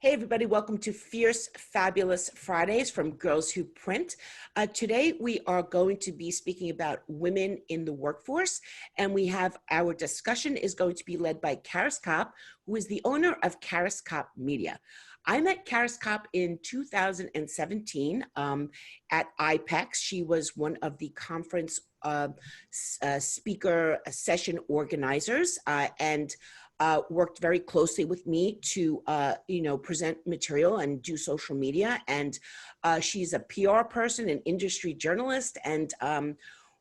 Hey everybody, welcome to Fierce Fabulous Fridays from Girls Who Print. Today we are going to be speaking about women in the workforce, and our discussion is going to be led by Karis Copp, who is the owner of Karis Copp Media. I met Karis Copp in 2017 at IPEX. She was one of the conference speaker session organizers and worked very closely with me to, present material and do social media. And she's a PR person, an industry journalist. And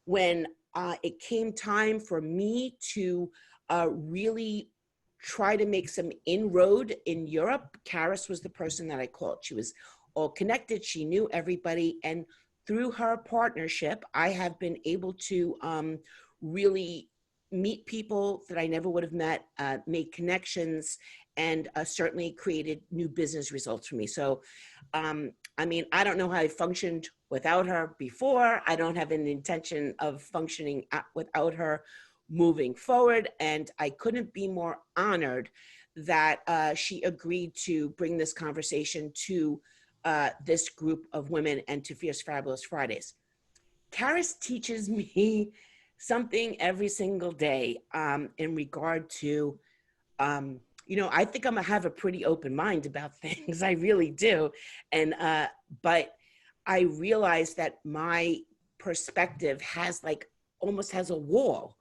when it came time for me to really try to make some inroad in Europe, Karis was the person that I called. She was all connected. She knew everybody. And through her partnership, I have been able to really meet people that I never would have met, made connections, and certainly created new business results for me. So, I don't know how I functioned without her before. I don't have an intention of functioning without her moving forward. And I couldn't be more honored that she agreed to bring this conversation to this group of women and to Fierce Fabulous Fridays. Karis teaches me something every single day in regard to, I think I'm gonna have a pretty open mind about things. I really do. And, but I realize that my perspective almost has a wall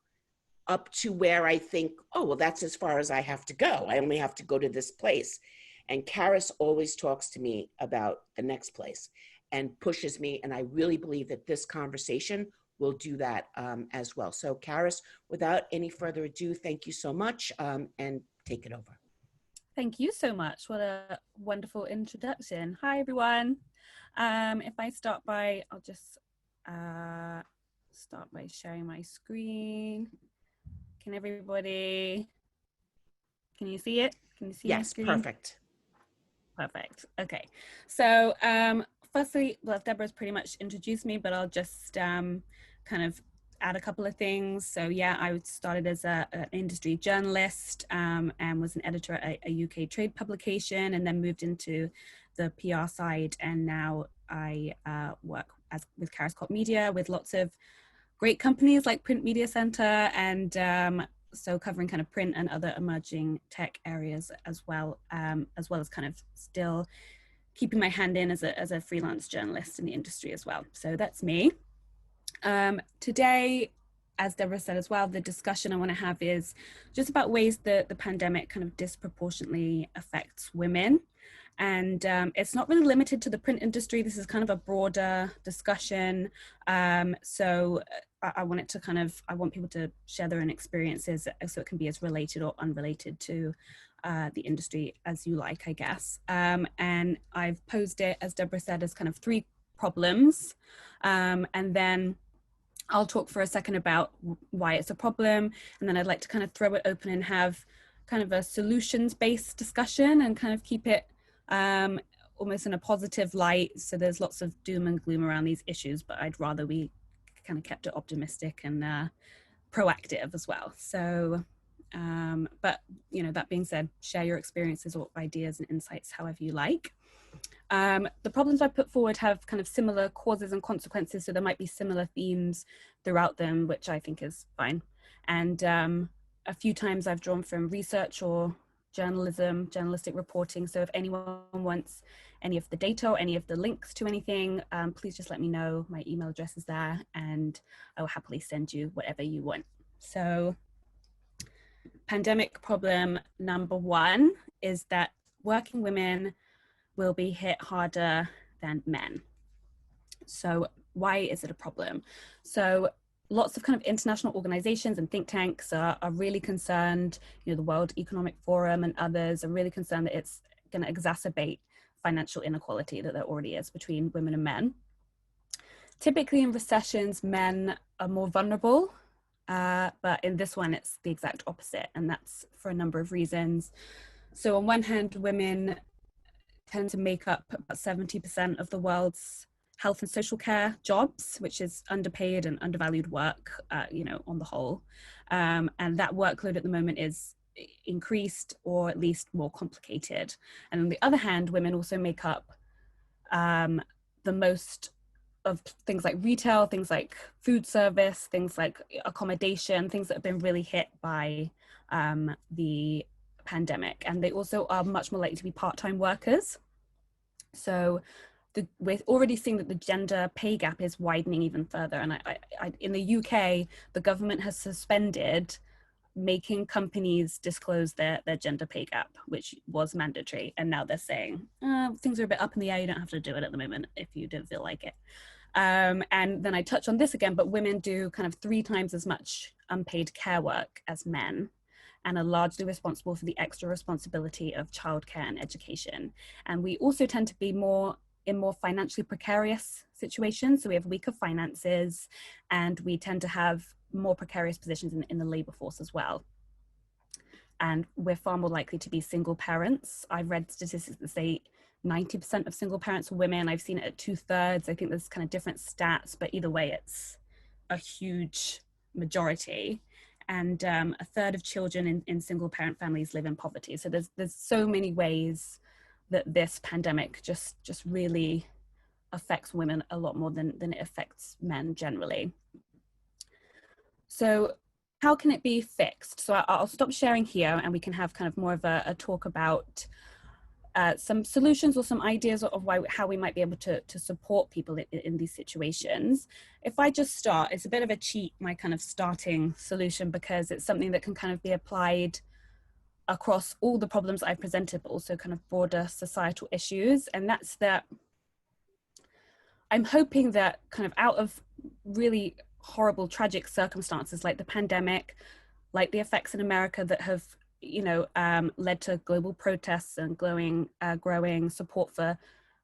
up to where I think, oh, well, that's as far as I have to go. I only have to go to this place. And Karis always talks to me about the next place and pushes me. And I really believe that this conversation will do that as well. So Karis, without any further ado, thank you so much and take it over. Thank you so much. What a wonderful introduction. Hi, everyone. If I start by, I'll just start by sharing my screen. Can you see it? Can you see my screen? Yes, perfect. Perfect. Okay. So firstly, well, Deborah's pretty much introduced me, but I'll just kind of add a couple of things. So yeah, I started as an industry journalist and was an editor at a UK trade publication, and then moved into the PR side. And now I work with Karis Copp Media with lots of great companies like Print Media Center, and so covering kind of print and other emerging tech areas as well as kind of still keeping my hand in as a freelance journalist in the industry as well. So that's me. Today, as Deborah said as well, the discussion I want to have is just about ways that the pandemic kind of disproportionately affects women. And it's not really limited to the print industry. This is kind of a broader discussion. So I want people to share their own experiences so it can be as related or unrelated to the industry as you like, I guess. And I've posed it, as Deborah said, as kind of 3 problems. And then I'll talk for a second about why it's a problem. And then I'd like to kind of throw it open and have kind of a solutions-based discussion and kind of keep it almost in a positive light. So there's lots of doom and gloom around these issues, but I'd rather we kind of kept it optimistic and proactive as well. So, but that being said, share your experiences or ideas and insights however you like. The problems I put forward have kind of similar causes and consequences, so there might be similar themes throughout them, which I think is fine. And a few times I've drawn from research or journalistic reporting. So if anyone wants any of the data or any of the links to anything, please just let me know. My email address is there, and I will happily send you whatever you want. So pandemic problem number 1 is that working women will be hit harder than men. So why is it a problem? So lots of kind of international organizations and think tanks are really concerned, the World Economic Forum and others are really concerned that it's going to exacerbate financial inequality that there already is between women and men. Typically in recessions, men are more vulnerable, but in this one, it's the exact opposite, and that's for a number of reasons. So on one hand, women tend to make up about 70% of the world's health and social care jobs, which is underpaid and undervalued work, on the whole. And that workload at the moment is increased or at least more complicated. And on the other hand, women also make up the most of things like retail, things like food service, things like accommodation, things that have been really hit by the pandemic. And they also are much more likely to be part-time workers. So we're already seeing that the gender pay gap is widening even further. And in the UK, the government has suspended making companies disclose their gender pay gap, which was mandatory. And now they're saying, things are a bit up in the air, you don't have to do it at the moment if you don't feel like it. And then I touch on this again, but women do kind of 3 times as much unpaid care work as men, and are largely responsible for the extra responsibility of childcare and education. And we also tend to be in more financially precarious situations. So we have weaker finances, and we tend to have more precarious positions in the labor force as well. And we're far more likely to be single parents. I've read statistics that say 90% of single parents are women. I've seen it at 2/3. I think there's kind of different stats, but either way, it's a huge majority. And 1/3 of children in single parent families live in poverty. So there's so many ways that this pandemic just really affects women a lot more than it affects men generally. So how can it be fixed? So I'll stop sharing here, and we can have kind of more of a talk about some solutions or some ideas of how we might be able to support people in these situations. If I just start, it's a bit of a cheat, my kind of starting solution, because it's something that can kind of be applied across all the problems I've presented, but also kind of broader societal issues. And that's that I'm hoping that kind of out of really horrible, tragic circumstances like the pandemic, like the effects in America that have led to global protests and growing support for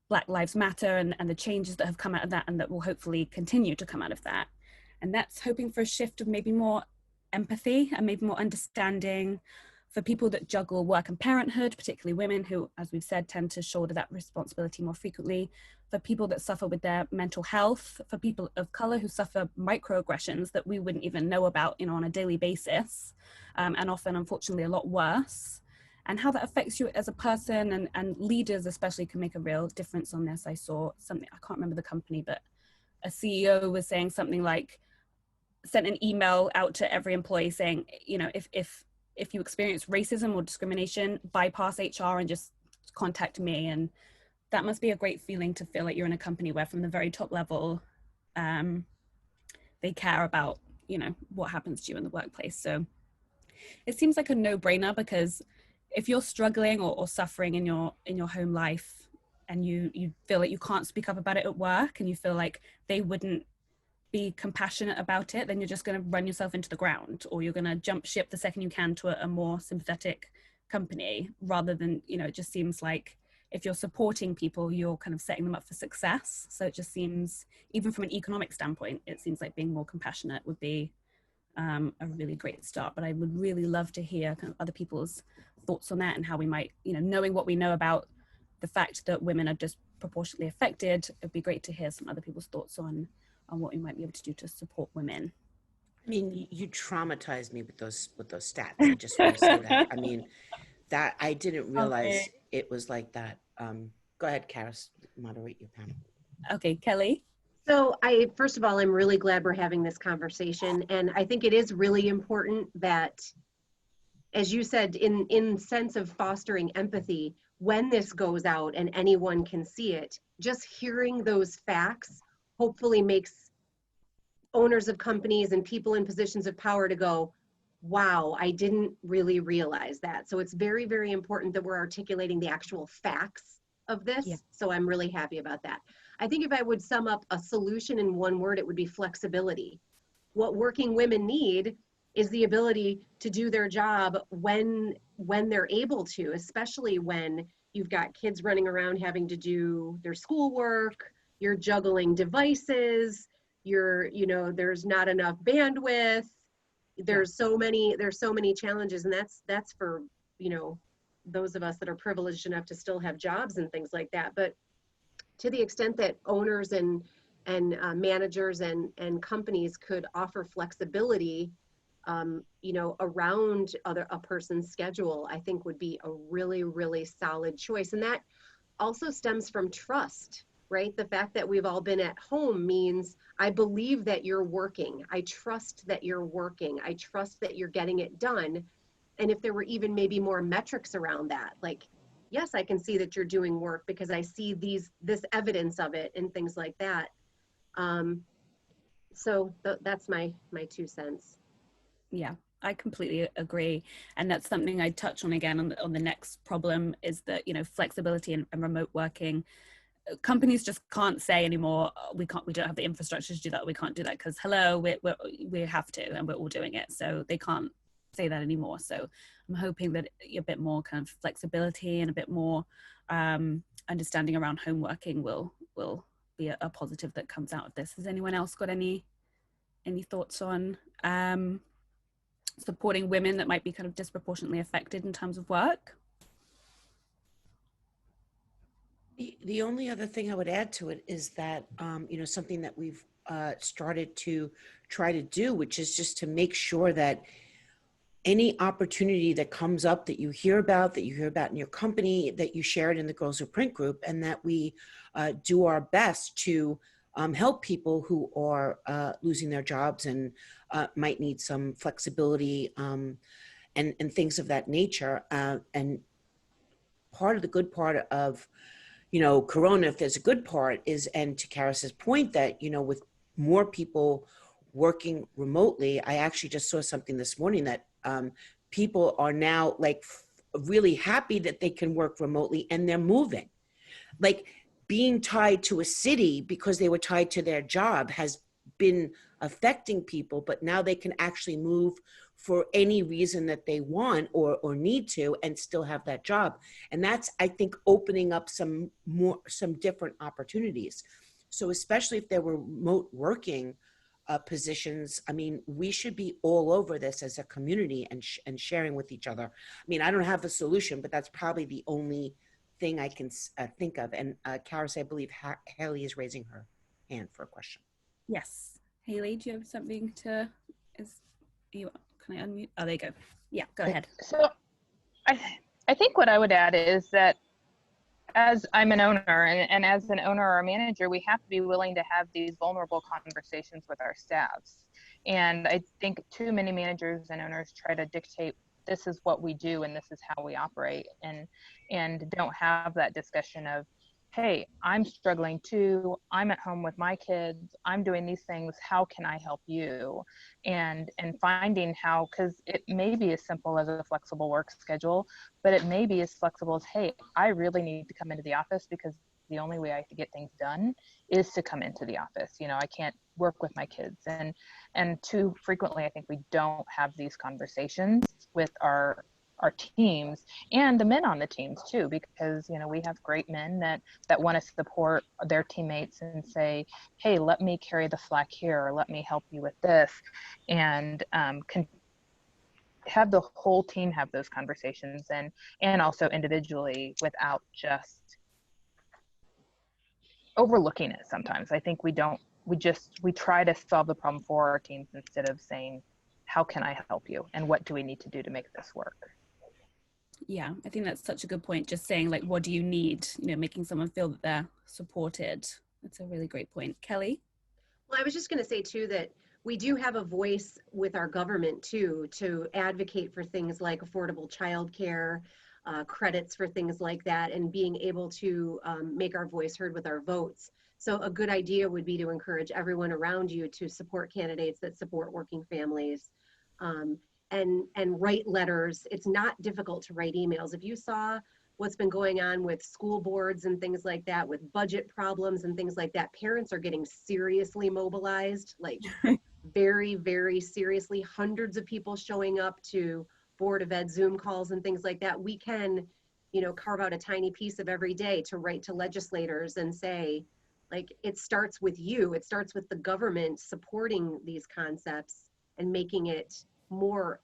Black Lives Matter, and the changes that have come out of that, and that will hopefully continue to come out of that. And that's hoping for a shift of maybe more empathy and maybe more understanding for people that juggle work and parenthood, particularly women who, as we've said, tend to shoulder that responsibility more frequently, for people that suffer with their mental health, for people of color who suffer microaggressions that we wouldn't even know about, on a daily basis, and often, unfortunately, a lot worse, and how that affects you as a person, and leaders especially can make a real difference on this. I saw something, I can't remember the company, but a CEO was saying something like, sent an email out to every employee saying, if you experience racism or discrimination, bypass HR and just contact me. And that must be a great feeling to feel like you're in a company where from the very top level, they care about, what happens to you in the workplace. So it seems like a no-brainer, because if you're struggling or suffering in your home life, and you feel like you can't speak up about it at work, and you feel like they wouldn't be compassionate about it, then you're just going to run yourself into the ground, or you're going to jump ship the second you can to a more sympathetic company, rather than, it just seems like if you're supporting people, you're kind of setting them up for success. So it just seems, even from an economic standpoint, it seems like being more compassionate would be a really great start. But I would really love to hear kind of other people's thoughts on that, and how we might, knowing what we know about the fact that women are disproportionately affected, it'd be great to hear some other people's thoughts on what we might be able to do to support women. I mean, you traumatized me with those stats. I just want to say that. I mean, that I didn't realize it was like that. Go ahead, Karis, moderate your panel. Okay, Kelly. So first of all, I'm really glad we're having this conversation. And I think it is really important that, as you said, in sense of fostering empathy, when this goes out and anyone can see it, just hearing those facts hopefully makes owners of companies and people in positions of power to go, wow, I didn't really realize that. So it's very, very important that we're articulating the actual facts of this. Yeah. So I'm really happy about that. I think if I would sum up a solution in one word, it would be flexibility. What working women need is the ability to do their job when they're able to, especially when you've got kids running around having to do their schoolwork, you're juggling devices, there's not enough bandwidth, there's so many challenges, and that's for those of us that are privileged enough to still have jobs and things like that. But to the extent that owners and managers and companies could offer flexibility you know, around a person's schedule, I think would be a really, really solid choice. And that also stems from trust, right? The fact that we've all been at home means I believe that you're working. I trust that you're working. I trust that you're getting it done. And if there were even maybe more metrics around that, like, yes, I can see that you're doing work because I see this evidence of it and things like that. So that's my 2 cents. Yeah, I completely agree. And that's something I touch on again on the next problem is that, you know, flexibility and remote working. Companies just can't say anymore, we don't have the infrastructure to do that. We can't do that because hello, we have to, and we're all doing it. So they can't say that anymore. So I'm hoping that a bit more kind of flexibility and a bit more understanding around home working will be a positive that comes out of this. Has anyone else got any thoughts on supporting women that might be kind of disproportionately affected in terms of work? The only other thing I would add to it is that, you know, something that we've started to try to do, which is just to make sure that any opportunity that comes up that you hear about in your company, that you share it in the Girls Who Print group, and that we do our best to help people who are losing their jobs and might need some flexibility and things of that nature. And part of the good part of, you know, Corona, if there's a good part, is, and to Karis's point, that, you know, with more people working remotely, I actually just saw something this morning that people are now like really happy that they can work remotely, and they're moving. Like being tied to a city because they were tied to their job has been affecting people, but now they can actually move for any reason that they want or need to and still have that job. And that's, I think, opening up some different opportunities. So especially if there were remote working positions, I mean, we should be all over this as a community and sharing with each other. I mean, I don't have a solution, but that's probably the only thing I can think of. And Karis, I believe Haley is raising her hand for a question. Yes. Haley, do you have something to, can I unmute? Oh, there you go. Yeah, go ahead. So I think what I would add is that as I'm an owner and as an owner or a manager, we have to be willing to have these vulnerable conversations with our staffs. And I think too many managers and owners try to dictate this is what we do and this is how we operate, and don't have that discussion of, hey, I'm struggling too. I'm at home with my kids. I'm doing these things. How can I help you? And finding how, because it may be as simple as a flexible work schedule, but it may be as flexible as, hey, I really need to come into the office because the only way I have to get things done is to come into the office. You know, I can't work with my kids. And too frequently, I think we don't have these conversations with our teams and the men on the teams too, because, you know, we have great men that want to support their teammates and say, hey, let me carry the slack here, or let me help you with this, and can have the whole team have those conversations, and also individually, without just overlooking it. Sometimes I think we try to solve the problem for our teams instead of saying, how can I help you and what do we need to do to make this work? Yeah, I think that's such a good point. Just saying, like, what do you need? You know, making someone feel that they're supported. That's a really great point. Kelly? Well, I was just going to say too that we do have a voice with our government too to advocate for things like affordable childcare, credits for things like that, and being able to make our voice heard with our votes. So a good idea would be to encourage everyone around you to support candidates that support working families. And write letters. It's not difficult to write emails. If you saw what's been going on with school boards and things like that, with budget problems and things like that, parents are getting seriously mobilized, like very, very seriously. Hundreds of people showing up to Board of Ed Zoom calls and things like that. We can, you know, carve out a tiny piece of every day to write to legislators and say, like, it starts with you. It starts with the government supporting these concepts and making it more,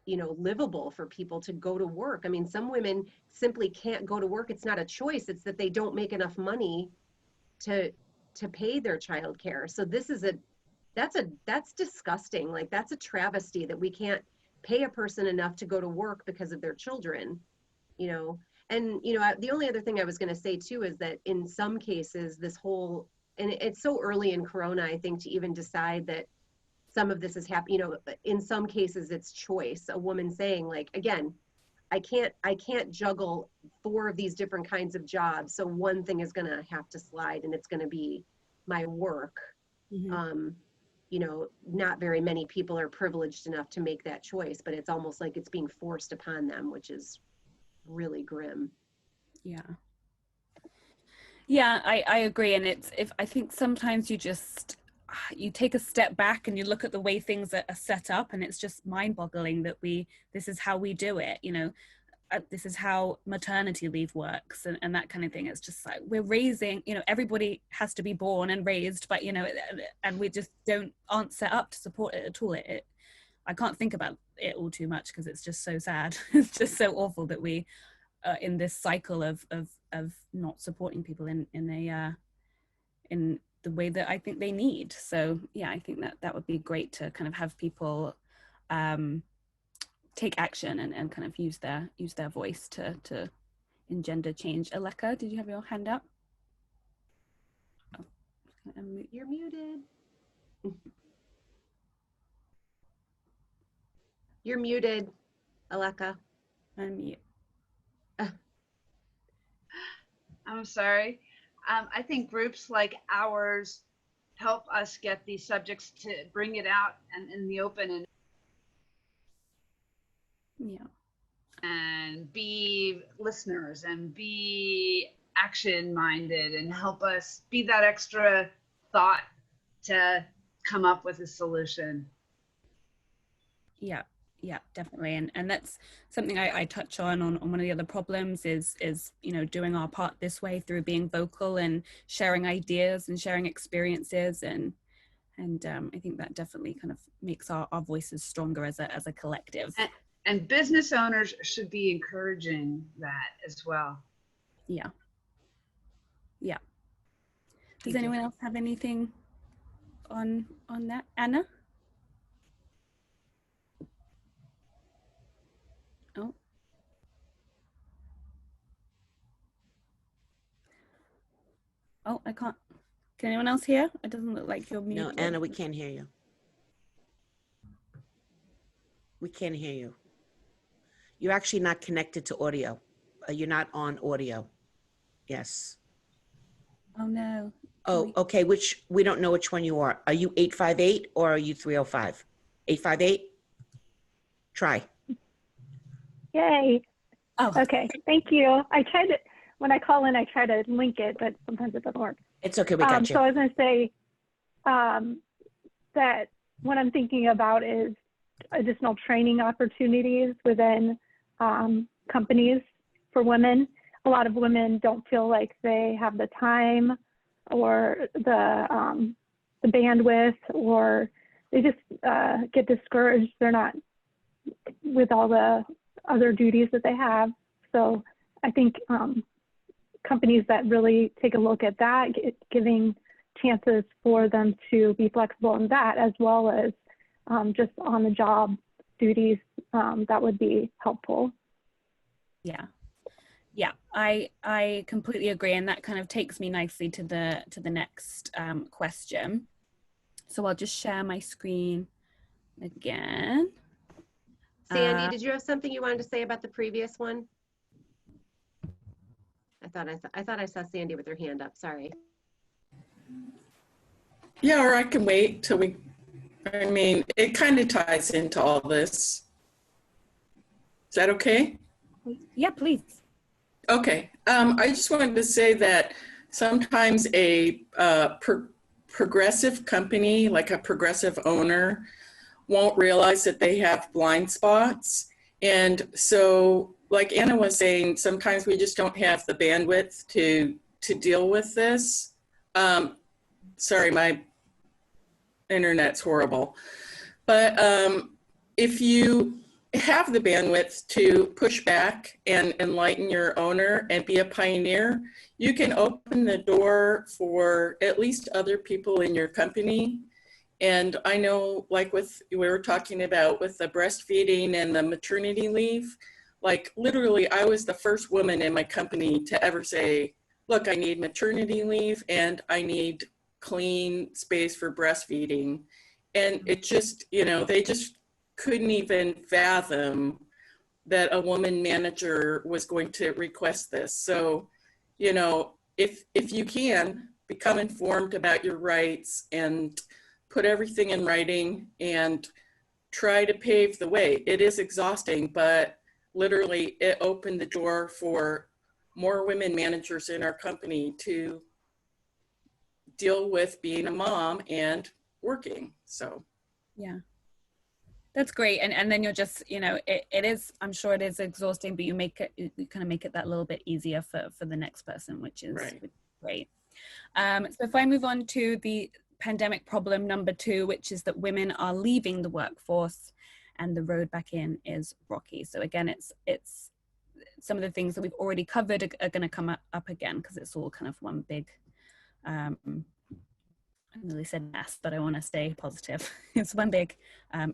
you know, livable for people to go to work. I mean, some women simply can't go to work. It's not a choice. It's that they don't make enough money to pay their childcare. So this is that's disgusting. Like, that's a travesty that we can't pay a person enough to go to work because of their children, you know. And the only other thing I was going to say too is that in some cases this whole, and it's so early in Corona, I think, to even decide that some of this is happening. In some cases it's choice, a woman saying, like, again, I can't juggle 4 of these different kinds of jobs, so one thing is going to have to slide, and it's going to be my work. Mhm. Not very many people are privileged enough to make that choice, but it's almost like it's being forced upon them, which is really grim. Yeah. Yeah, I agree. And I think sometimes you take a step back and you look at the way things are set up, and it's just mind-boggling that this is how we do it, this is how maternity leave works, and that kind of thing. It's just like, we're raising, everybody has to be born and raised, but and we just aren't set up to support it at all. I can't think about it all too much because it's just so sad. It's just so awful that we in this cycle of not supporting people in the way that I think they need. So yeah, I think that would be great to kind of have people take action and kind of use their voice to engender change. Aleka, did you have your hand up? Oh, you're muted. You're muted, Aleka. Unmute. I'm sorry. I think groups like ours help us get these subjects to bring it out and in the open and be listeners and be action minded and help us be that extra thought to come up with a solution. Yeah, definitely. And that's something I touch on one of the other problems is doing our part this way through being vocal and sharing ideas and sharing experiences, and I think that definitely kind of makes our voices stronger as a collective. And business owners should be encouraging that as well. Yeah. Does anyone else have anything on that? Anna? Oh, I can't. Can anyone else hear? It doesn't look like you're muted. No, Anna, we can't hear you. We can't hear you. You're actually not connected to audio. You're not on audio. Yes. Oh, no. Oh, okay. We don't know which one you are. Are you 858 or are you 305? 858? Try. Yay. Oh. Okay. Thank you. When I call in, I try to link it, but sometimes it doesn't work. It's okay. We got you. So I was going to say that what I'm thinking about is additional training opportunities within companies for women. A lot of women don't feel like they have the time or the bandwidth, or they just get discouraged. They're not with all the other duties that they have. So I think companies that really take a look at that, giving chances for them to be flexible in that, as well as just on the job duties, that would be helpful. Yeah, I completely agree, and that kind of takes me nicely to the next question. So I'll just share my screen again. Sandy, did you have something you wanted to say about the previous one? I thought I saw Sandy with her hand up. Sorry. Yeah, or I can wait till it kind of ties into all this. Is that okay? Yeah, please. Okay. I just wanted to say that sometimes a progressive company, like a progressive owner, won't realize that they have blind spots. And so, like Anna was saying, sometimes we just don't have the bandwidth to deal with this. Sorry, my internet's horrible. But if you have the bandwidth to push back and enlighten your owner and be a pioneer, you can open the door for at least other people in your company And I know, like we were talking about with the breastfeeding and the maternity leave, like literally I was the first woman in my company to ever say, look, I need maternity leave and I need clean space for breastfeeding. And it just, you know, they just couldn't even fathom that a woman manager was going to request this. So, you know, if you can, become informed about your rights and put everything in writing and try to pave the way. It is exhausting, but literally it opened the door for more women managers in our company to deal with being a mom and working. So Yeah, that's great. And then you're just, you know, it is, I'm sure it is exhausting, but you kind of make it that little bit easier for the next person, which is right. great. So if I move on to the pandemic problem number 2, which is that women are leaving the workforce and the road back in is rocky. So again, it's some of the things that we've already covered are going to come up again, because it's all kind of one big, I really said mess, but I want to stay positive. It's one big,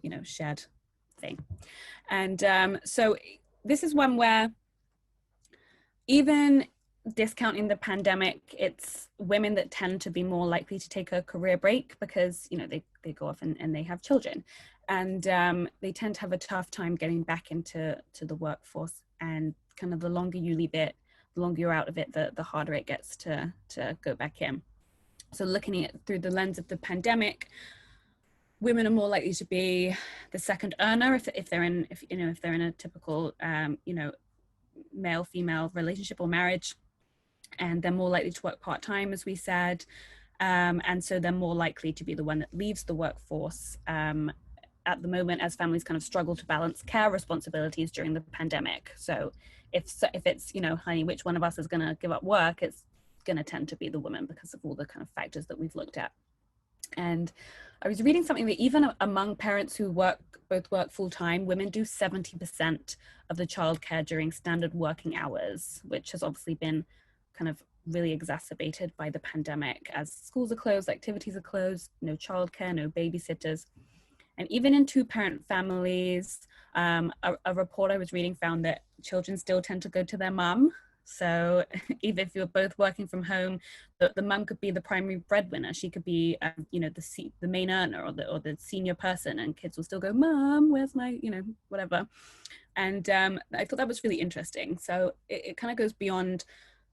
you know, shared thing. And so this is one where, even discounting the pandemic, it's women that tend to be more likely to take a career break because, you know, they go off and they have children, and they tend to have a tough time getting back into the workforce. And kind of the longer you leave it, the longer you're out of it, the harder it gets to go back in. So looking at it through the lens of the pandemic, women are more likely to be the second earner if they're in a typical you know, male-female relationship or marriage, and they're more likely to work part-time, as we said, and so they're more likely to be the one that leaves the workforce at the moment, as families kind of struggle to balance care responsibilities during the pandemic. So if it's, you know, honey, which one of us is going to give up work, it's going to tend to be the woman because of all the kind of factors that we've looked at. And I was reading something that even among parents who both work full-time, women do 70% of the childcare during standard working hours, which has obviously been kind of really exacerbated by the pandemic, as schools are closed, activities are closed, no childcare, no babysitters. And even in 2-parent families, a report I was reading found that children still tend to go to their mum. So even if you're both working from home, the mum could be the primary breadwinner. She could be, you know, the main earner or the senior person, and kids will still go, Mom, where's my, you know, whatever. And I thought that was really interesting. So it kind of goes beyond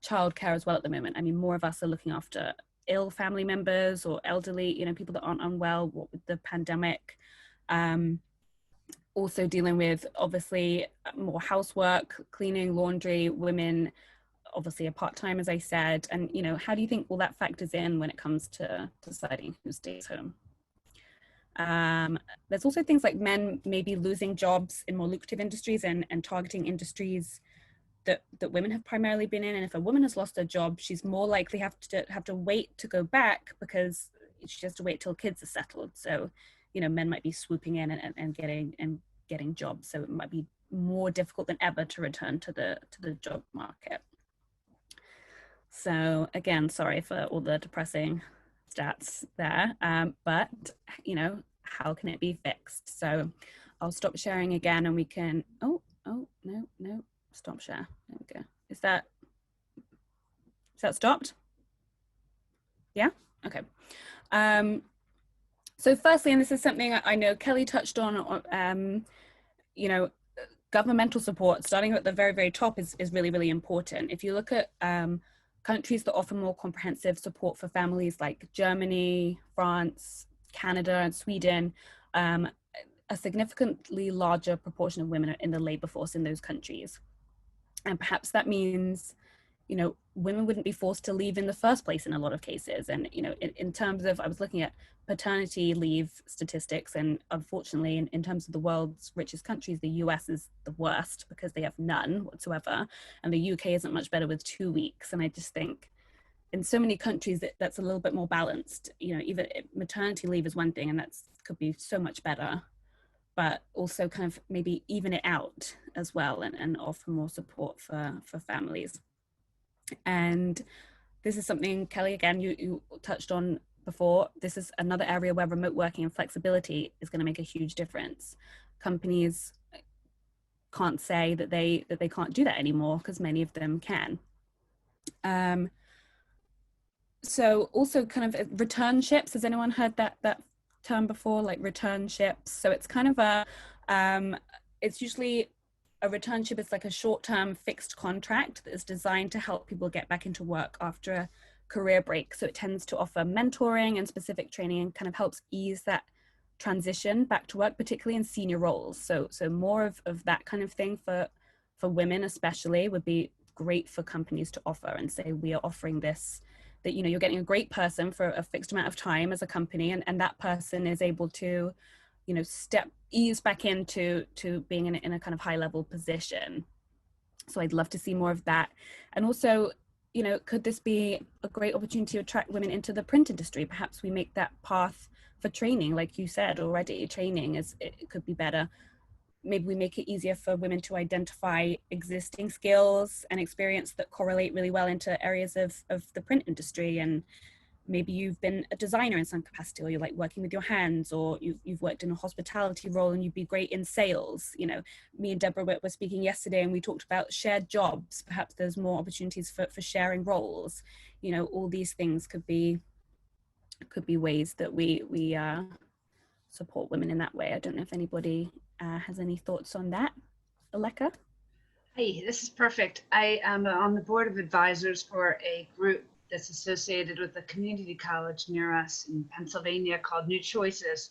childcare as well at the moment. I mean, more of us are looking after ill family members or elderly, you know, people that aren't unwell, what with the pandemic. Also dealing with, obviously, more housework, cleaning, laundry. Women obviously are part-time, as I said. And, you know, how do you think all that factors in when it comes to deciding who stays home? There's also things like men maybe losing jobs in more lucrative industries and targeting industries that women have primarily been in. And if a woman has lost her job, she's more likely have to wait to go back because she has to wait till kids are settled. So, you know, men might be swooping in and getting jobs. So it might be more difficult than ever to return to the job market. So again, sorry for all the depressing stats there, but, you know, how can it be fixed? So I'll stop sharing again and we can, oh, no, stop share. There we go. Is that stopped? Yeah, okay. So firstly, and this is something I know Kelly touched on, you know, governmental support, starting at the very, very top is really, really important. If you look at countries that offer more comprehensive support for families like Germany, France, Canada, and Sweden, a significantly larger proportion of women are in the labor force in those countries. And perhaps that means, you know, women wouldn't be forced to leave in the first place in a lot of cases. And, you know, in terms of, I was looking at paternity leave statistics, and unfortunately, in terms of the world's richest countries, the US is the worst because they have none whatsoever. And the UK isn't much better with 2 weeks. And I just think in so many countries that's a little bit more balanced. You know, even maternity leave is one thing, and that's could be so much better, but also kind of maybe even it out as well and offer more support for families. And this is something, Kelly, again, you touched on before, this is another area where remote working and flexibility is going to make a huge difference. Companies can't say that they can't do that anymore, because many of them can. So also kind of returnships. Has anyone heard that term before, like returnships? So it's kind of a, it's usually a returnship is like a short-term fixed contract that is designed to help people get back into work after a career break. So it tends to offer mentoring and specific training and kind of helps ease that transition back to work, particularly in senior roles. So more of that kind of thing for women especially would be great for companies to offer, and say, we are offering this, that, you know, you're getting a great person for a fixed amount of time as a company, and that person is able to, you know, ease back into being in a kind of high level position. So I'd love to see more of that. And also, you know, could this be a great opportunity to attract women into the print industry? Perhaps we make that path for training, like you said already, training it could be better. Maybe we make it easier for women to identify existing skills and experience that correlate really well into areas of the print industry. And maybe you've been a designer in some capacity, or you like working with your hands, or you've worked in a hospitality role and you'd be great in sales. You know, me and Deborah were speaking yesterday and we talked about shared jobs. Perhaps there's more opportunities for sharing roles. You know, all these things could be ways that we support women in that way. I don't know if anybody has any thoughts on that. Aleka? Hey, this is perfect. I am on the board of advisors for a group that's associated with a community college near us in Pennsylvania called New Choices.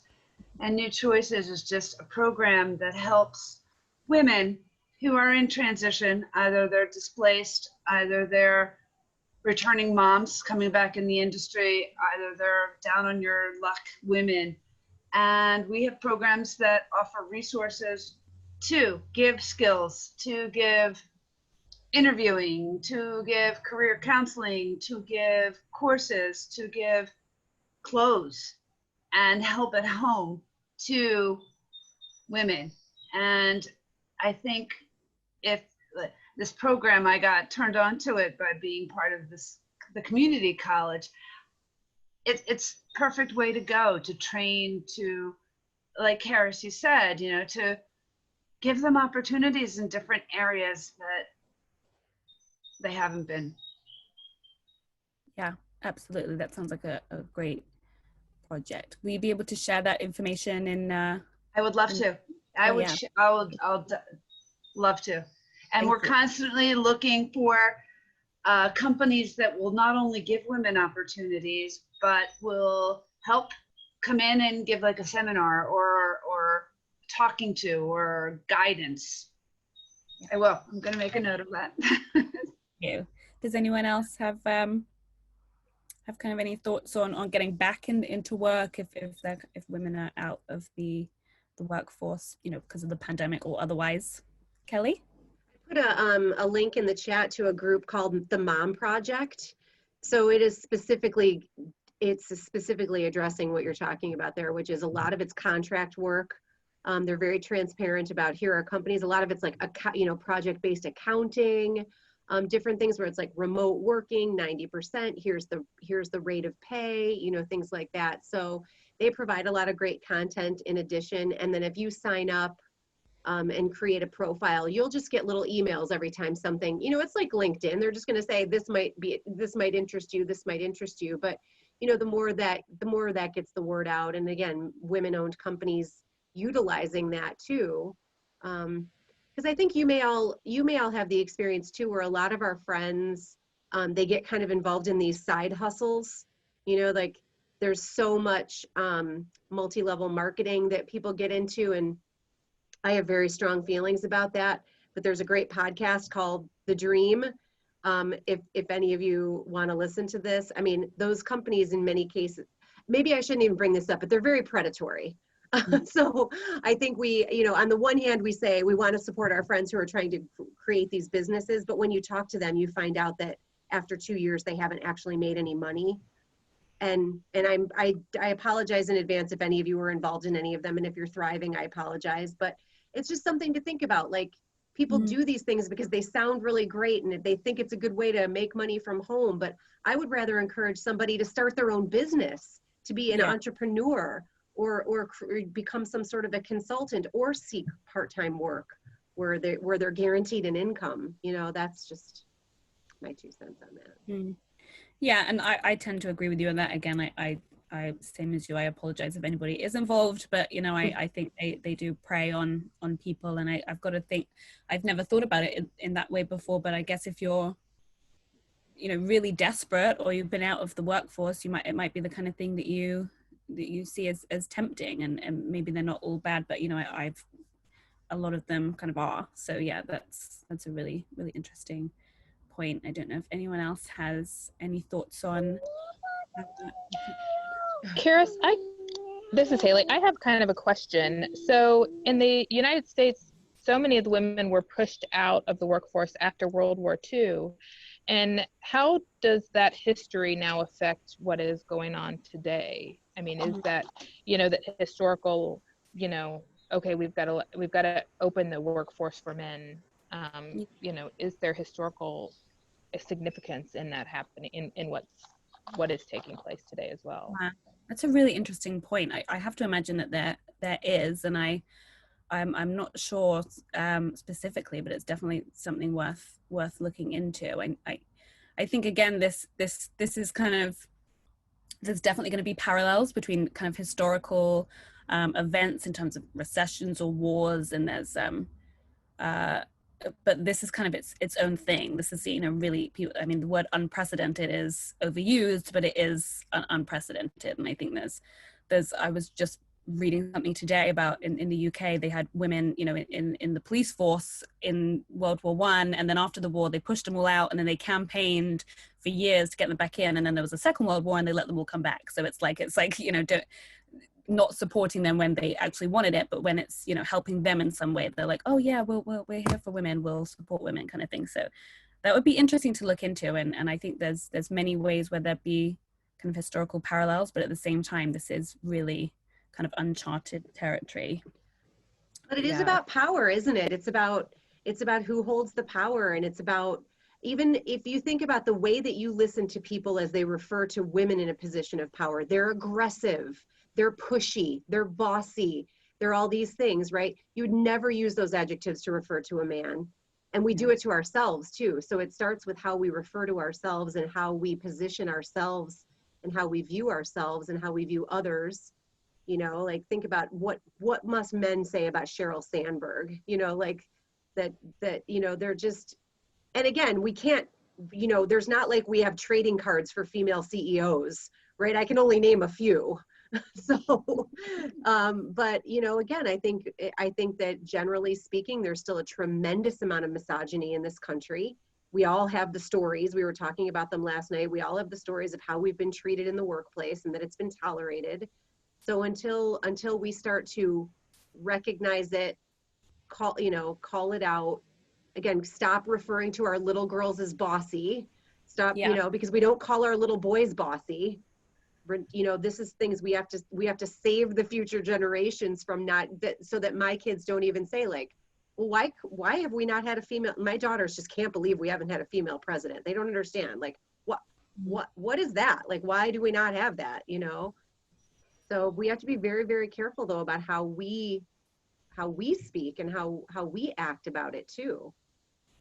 And New Choices is just a program that helps women who are in transition. Either they're displaced, either they're returning moms coming back in the industry, either they're down on your luck women. And we have programs that offer resources to give skills, to give interviewing, to give career counseling, to give courses, to give clothes and help at home to women. And I think if this program, I got turned on to it by being part of the community college, it's perfect way to go, to train, to, like Karis, you said, you know, to give them opportunities in different areas that they haven't been. Yeah, absolutely. That sounds like a great project. Will you be able to share that information in? I would love to. I would love to. And we're constantly looking for companies that will not only give women opportunities, but will help come in and give like a seminar or talking to or guidance. I will. I'm going to make a note of that. Thank you. Does anyone else have kind of any thoughts on getting back into work if women are out of the workforce, you know, because of the pandemic or otherwise? Kelly? Put a link in the chat to a group called the Mom Project. So it's specifically addressing what you're talking about there, which is a lot of it's contract work. They're very transparent about, here are companies. A lot of it's like, project-based accounting, different things where it's like remote working, 90%, here's the rate of pay, you know, things like that. So they provide a lot of great content in addition. And then if you sign up and create a profile, you'll just get little emails every time something, you know, it's like LinkedIn. They're just going to say, this might interest you, this might interest you. But, you know, the more that gets the word out. And again, women-owned companies utilizing that too. Because I think you may all have the experience too, where a lot of our friends, they get kind of involved in these side hustles, you know, like there's so much multi-level marketing that people get into, and I have very strong feelings about that. But there's a great podcast called The Dream. If any of you want to listen to this, I mean, those companies in many cases, maybe I shouldn't even bring this up, but they're very predatory. So I think we, you know, on the one hand, we say we want to support our friends who are trying to create these businesses, but when you talk to them, you find out that after 2 years, they haven't actually made any money. And I apologize in advance if any of you were involved in any of them, and if you're thriving, I apologize. But it's just something to think about. Like, people do these things because they sound really great and they think it's a good way to make money from home. But I would rather encourage somebody to start their own business, to be an entrepreneur, or become some sort of a consultant, or seek part-time work where they're guaranteed an income. You know, that's just my 2 cents on that. Yeah, and I tend to agree with you on that. Again, I same as you, I apologize if anybody is involved, but you know, I think they do prey on people, and I've got to think, I've never thought about it in that way before, but I guess if you're, you know, really desperate, or you've been out of the workforce, it might be the kind of thing that you see as tempting, and maybe they're not all bad, but you know, a lot of them kind of are. So yeah, that's a really, really interesting point. I don't know if anyone else has any thoughts on that. Karis, this is Haley. I have kind of a question. So in the United States, so many of the women were pushed out of the workforce after World War II. And how does that history now affect what is going on today? I mean, is that, you know, that historical, you know, okay, we've got to open the workforce for men. You know, is there historical significance in that happening in what is taking place today as well? That's a really interesting point. I have to imagine that there is, and I'm not sure specifically, but it's definitely something worth looking into. I think again, this is kind of, there's definitely going to be parallels between kind of historical events in terms of recessions or wars, and there's but this is kind of its own thing. This is, you know, really, I mean, the word unprecedented is overused, but it is unprecedented. And I think there's I was just reading something today about in the UK, they had women, you know, in the police force in World War I, and then after the war, they pushed them all out, and then they campaigned for years to get them back in. And then there was a Second World War, and they let them all come back. So it's like, you know, not supporting them when they actually wanted it, but when it's, you know, helping them in some way, they're like, oh yeah, we're here for women, we'll support women, kind of thing. So that would be interesting to look into, and I think there's many ways where there'd be kind of historical parallels, but at the same time, this is really kind of uncharted territory. But it is about power, isn't it? It's about who holds the power, and it's about, even if you think about the way that you listen to people as they refer to women in a position of power, they're aggressive, they're pushy, they're bossy, they're all these things, right? You would never use those adjectives to refer to a man. And we do it to ourselves too. So it starts with how we refer to ourselves, and how we position ourselves, and how we view ourselves, and how we view others. You know, like, think about what must men say about Sheryl Sandberg, you know, like that, you know, they're just, and again, we can't, you know, there's not like we have trading cards for female CEOs, right? I can only name a few. So, but, you know, again, I think that generally speaking, there's still a tremendous amount of misogyny in this country. We all have the stories. We were talking about them last night. We all have the stories of how we've been treated in the workplace, and that it's been tolerated. So until we start to recognize it, call it out, again, stop referring to our little girls as bossy, stop, you know, because we don't call our little boys bossy. You know, this is things we have to save the future generations from, so that my kids don't even say, like, well, why have we not had a female? My daughters just can't believe we haven't had a female president. They don't understand, like, what is that? Like, why do we not have that? You know? So we have to be very, very careful though about how we speak and how we act about it too.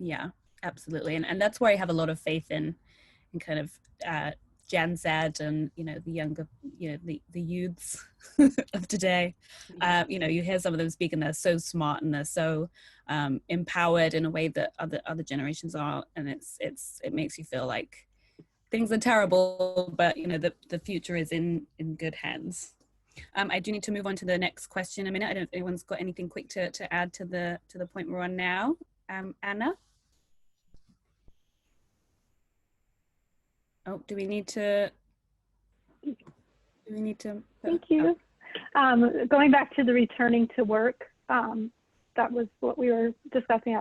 Yeah, absolutely. And that's where I have a lot of faith in kind of Gen Z, and, you know, the younger, you know, the youths of today. You know, you hear some of them speak, and they're so smart, and they're so empowered in a way that other generations are, and it makes you feel like things are terrible, but, you know, the future is in good hands. I do need to move on to the next question in a minute. I don't know if anyone's got anything quick to add to the point we're on now. Anna? Oh, do we need to? Thank you. Going back to the returning to work, that was what we were discussing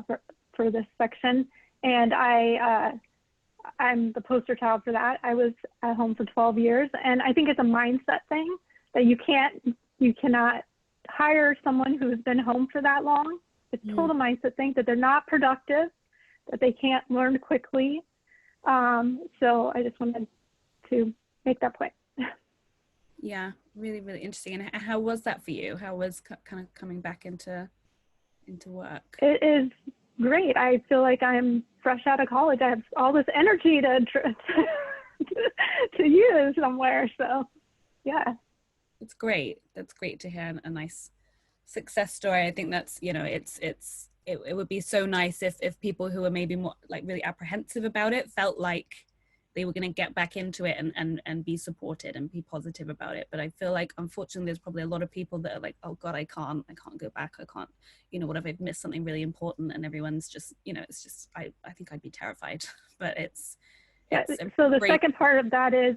for this section. And I'm the poster child for that. I was at home for 12 years, and I think it's a mindset thing that you cannot hire someone who's been home for that long It's total mindset thing that they're not productive, that they can't learn quickly. So I just wanted to make that point. Yeah, really, really interesting. And how was that for you? How was kind of coming back into work? It is great. I feel like I'm fresh out of college. I have all this energy to use somewhere. So, yeah. It's great. That's great to hear, a nice success story. I think that's, you know, it would be so nice if people who are maybe more like really apprehensive about it felt like they were going to get back into it and be supported and be positive about it. But I feel like, unfortunately, there's probably a lot of people that are like, oh God, I can't go back. I can't, you know, what if I've missed something really important? And everyone's just, you know, it's just, I think I'd be terrified, but it's so the second part of that is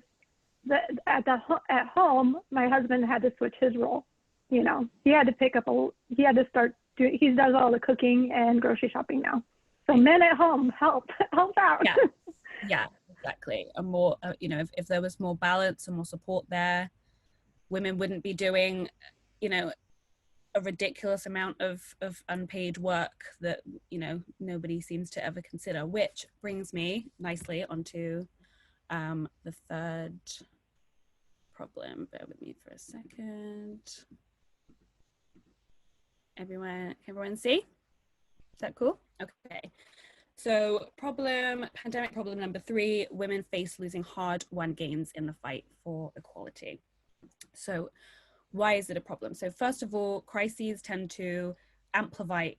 that at home, my husband had to switch his role. You know, he had to start doing, he does all the cooking and grocery shopping now. So men at home help out. Yeah, exactly. And more, you know, if there was more balance and more support there, women wouldn't be doing, you know, a ridiculous amount of unpaid work that, you know, nobody seems to ever consider, which brings me nicely onto the third problem. Bear with me for a second. Can everyone see? Is that cool? Okay. So pandemic problem number 3, women face losing hard-won gains in the fight for equality. So why is it a problem? So first of all, crises tend to amplify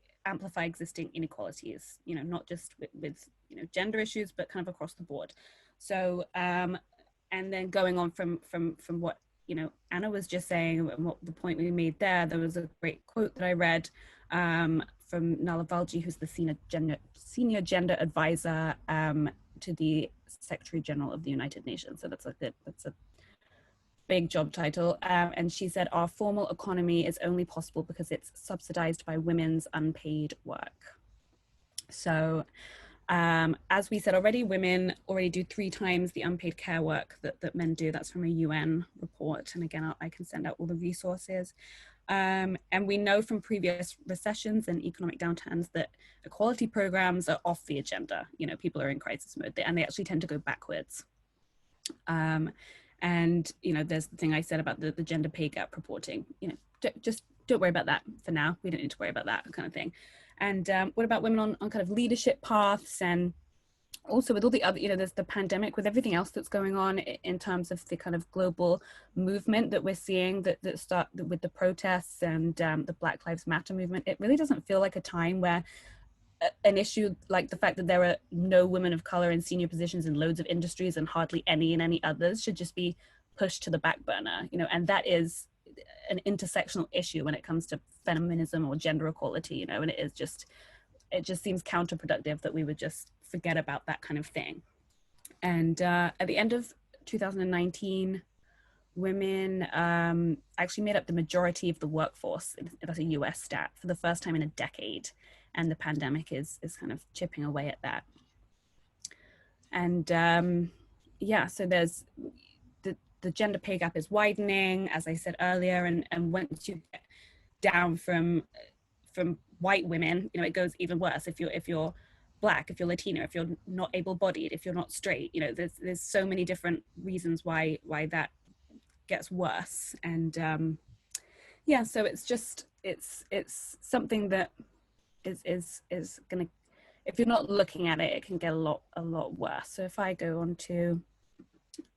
existing inequalities, you know, not just with you know, gender issues, but kind of across the board. So, and then going on from what, you know, Anna was just saying, and what the point we made there was a great quote that I read from Nala Valji, who's the senior gender advisor to the Secretary General of the United Nations. So that's a big job title. And she said, our formal economy is only possible because it's subsidized by women's unpaid work. So as we said already, women already do 3 times the unpaid care work that men do. That's from a UN report. And again, I can send out all the resources. And we know from previous recessions and economic downturns that equality programs are off the agenda. You know, people are in crisis mode and they actually tend to go backwards. And, you know, there's the thing I said about the gender pay gap reporting, you know, just don't worry about that for now. We don't need to worry about that kind of thing. And what about women on kind of leadership paths, and also with all the other, you know, there's the pandemic, with everything else that's going on in terms of the kind of global movement that we're seeing that start with the protests and the Black Lives Matter movement. It really doesn't feel like a time where an issue like the fact that there are no women of color in senior positions in loads of industries and hardly any in any others should just be pushed to the back burner, you know, and that is an intersectional issue when it comes to feminism or gender equality, you know, and it just seems counterproductive that we would just forget about that kind of thing. And at the end of 2019, women actually made up the majority of the workforce. That's a US stat for the first time in a decade. And the pandemic is kind of chipping away at that. And yeah, so there's the gender pay gap is widening, as I said earlier, and once you get down from white women, you know, it goes even worse. If you're Black, if you're Latino, if you're not able-bodied, if you're not straight, you know, there's so many different reasons why that gets worse. And yeah, so it's just it's something that is gonna, if you're not looking at it, it can get a lot worse. So if I go on to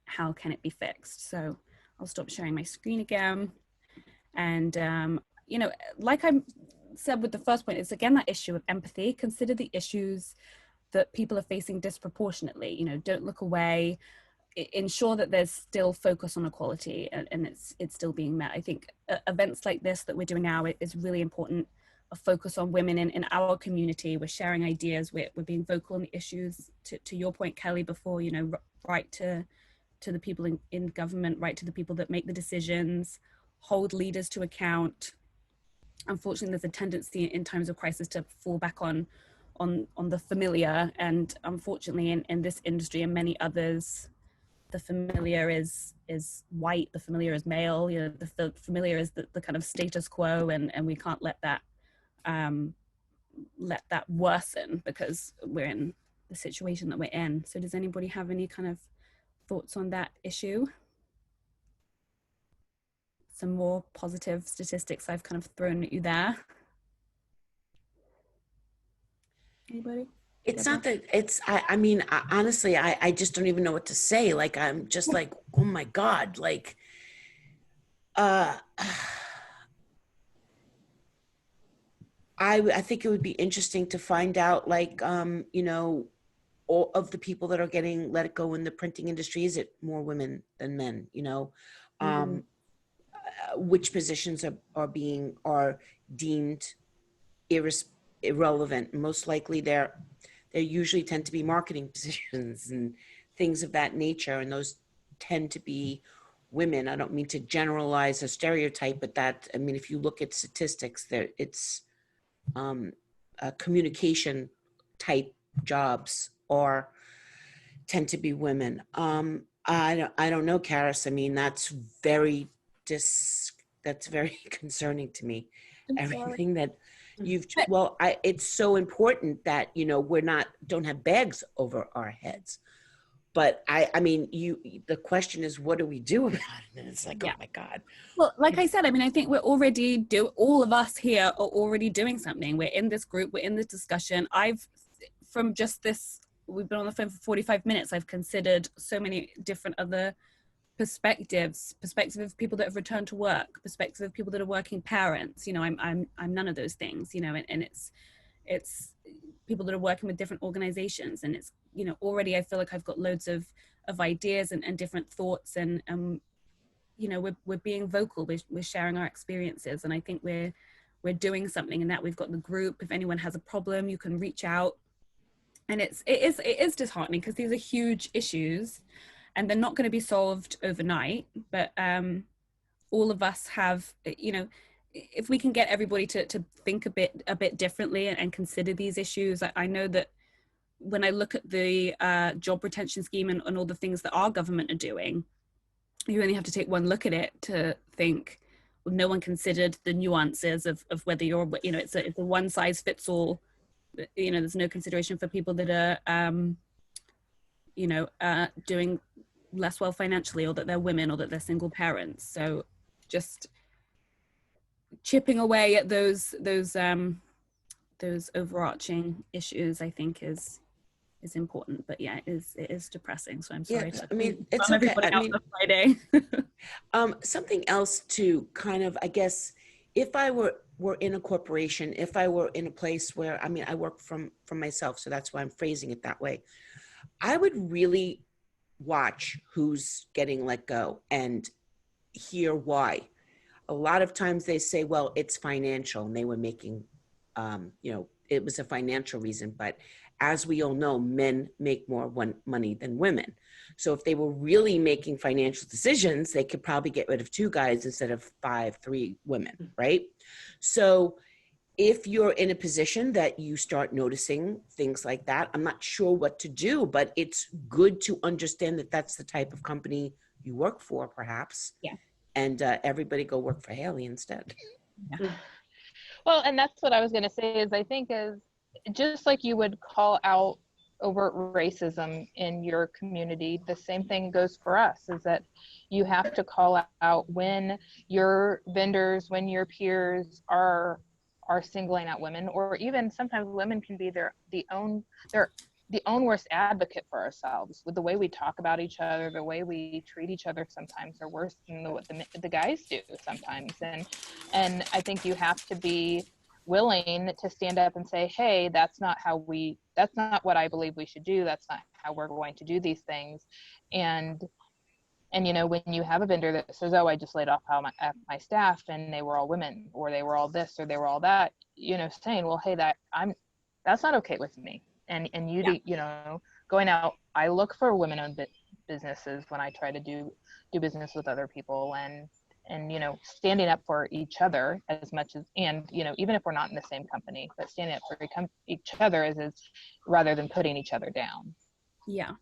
how can it be fixed, so I'll stop sharing my screen again. And you know, like I said with the first point, it's again that issue of empathy. Consider the issues that people are facing disproportionately. You know, don't look away. Ensure that there's still focus on equality and it's still being met. I think events like this that we're doing now is really important. A focus on women in our community. We're sharing ideas. We're being vocal on the issues. To your point, Kelly, before, you know, right to the people in government, right to the people that make the decisions, hold leaders to account. Unfortunately, there's a tendency in times of crisis to fall back on the familiar, and unfortunately in this industry and many others, the familiar is white, the familiar is male, you know, the familiar is the kind of status quo, and we can't let that let that worsen because we're in the situation that we're in. So does anybody have any kind of thoughts on that issue? Some more positive statistics I've kind of thrown at you there. Anybody? It's not that it's, I mean, honestly, I just don't even know what to say. Like, I'm just like, oh my God, like, I think it would be interesting to find out, like, you know, all of the people that are getting let go in the printing industry, is it more women than men, you know? Which positions are deemed irrelevant? Most likely they usually tend to be marketing positions and things of that nature, and those tend to be women. I don't mean to generalize a stereotype, but that, I mean, if you look at statistics, there it's communication type jobs or tend to be women. I don't know, Karis. I mean, that's very concerning to me. Everything that you've, well, it's so important that, you know, don't have bags over our heads. But I mean, the question is, what do we do about it? And it's like, oh my God. Well, like I said, I mean, I think all of us here are already doing something. We're in this group, we're in this discussion. We've been on the phone for 45 minutes. I've considered so many different other perspective of people that have returned to work, perspective of people that are working parents. You know, I'm none of those things, you know, and it's people that are working with different organizations, and it's, you know, already I feel like I've got loads of ideas and different thoughts, and you know, we're being vocal, we're sharing our experiences, and I think we're doing something in that. We've got the group. If anyone has a problem, you can reach out, and it is disheartening because these are huge issues and they're not going to be solved overnight, but all of us have, you know, if we can get everybody to think a bit differently and consider these issues. I know that when I look at the job retention scheme and all the things that our government are doing, you only have to take one look at it to think, well, no one considered the nuances of whether you're, you know, it's a one size fits all. You know, there's no consideration for people that are, you know, doing less well financially, or that they're women, or that they're single parents. So just chipping away at those overarching issues, I think is important. But yeah, it is depressing. So I'm sorry. I mean, it's okay. I mean, Friday. Something else to kind of, I guess, if I were in a corporation, if I were in a place where, I mean, I work from myself, so that's why I'm phrasing it that way. I would really watch who's getting let go and hear why. A lot of times they say, well, it's financial, and they were making, you know, it was a financial reason. But as we all know, men make more money than women. So if they were really making financial decisions, they could probably get rid of 2 guys instead of 3 women, right? So if you're in a position that you start noticing things like that, I'm not sure what to do, but it's good to understand that that's the type of company you work for, perhaps. Yeah. And everybody go work for Haley instead. Yeah. Well, and that's what I was going to say is I think is just like you would call out overt racism in your community, the same thing goes for us, is that you have to call out when your vendors, when your peers are singling out women, or even sometimes women can be the own worst advocate for ourselves with the way we talk about each other, the way we treat each other sometimes are worse than what the guys do sometimes. And I think you have to be willing to stand up and say, hey, that's not what I believe we should do. That's not how we're going to do these things. And you know, when you have a vendor that says, oh, I just laid off my staff and they were all women, or they were all this, or they were all that, you know, saying, well, hey, that's not okay with me. And you, yeah. You know, going out, I look for women-owned businesses when I try to do business with other people, and, you know, standing up for each other as much as, and, you know, even if we're not in the same company, but standing up for each other is rather than putting each other down. Yeah.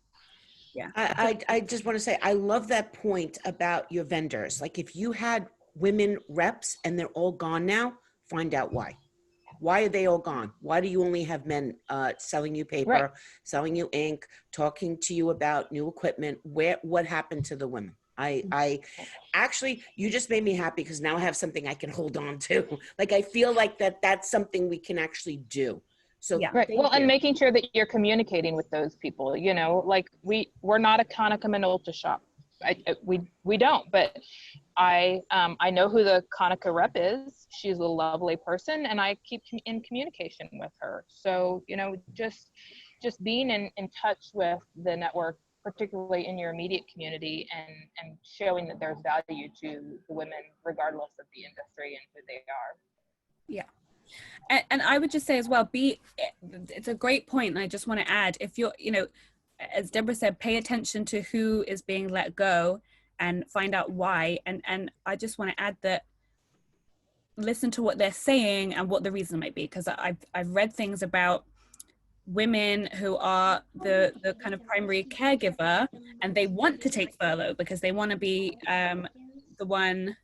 Yeah. I just want to say, I love that point about your vendors. Like, if you had women reps and they're all gone now, find out why. Why are they all gone? Why do you only have men selling you paper, Right. selling you ink, talking to you about new equipment? What happened to the women? I actually, you just made me happy because now I have something I can hold on to. Like, I feel like that's something we can actually do. So Yeah. Right. Well, thank and you. making sure that you're communicating with those people, you know, like we're not a Conica Minolta shop. We don't, but I know who the Conica rep is. She's a lovely person, and I keep in communication with her. So, you know, just being in touch with the network, particularly in your immediate community, and showing that there's value to the women, regardless of the industry and who they are. Yeah. And I would just say as well, it's a great point. And I just want to add, if you're, you know, as Deborah said, pay attention to who is being let go and find out why. And I just want to add that listen to what they're saying and what the reason might be. Because I've read things about women who are the kind of primary caregiver, and they want to take furlough because they want to be the one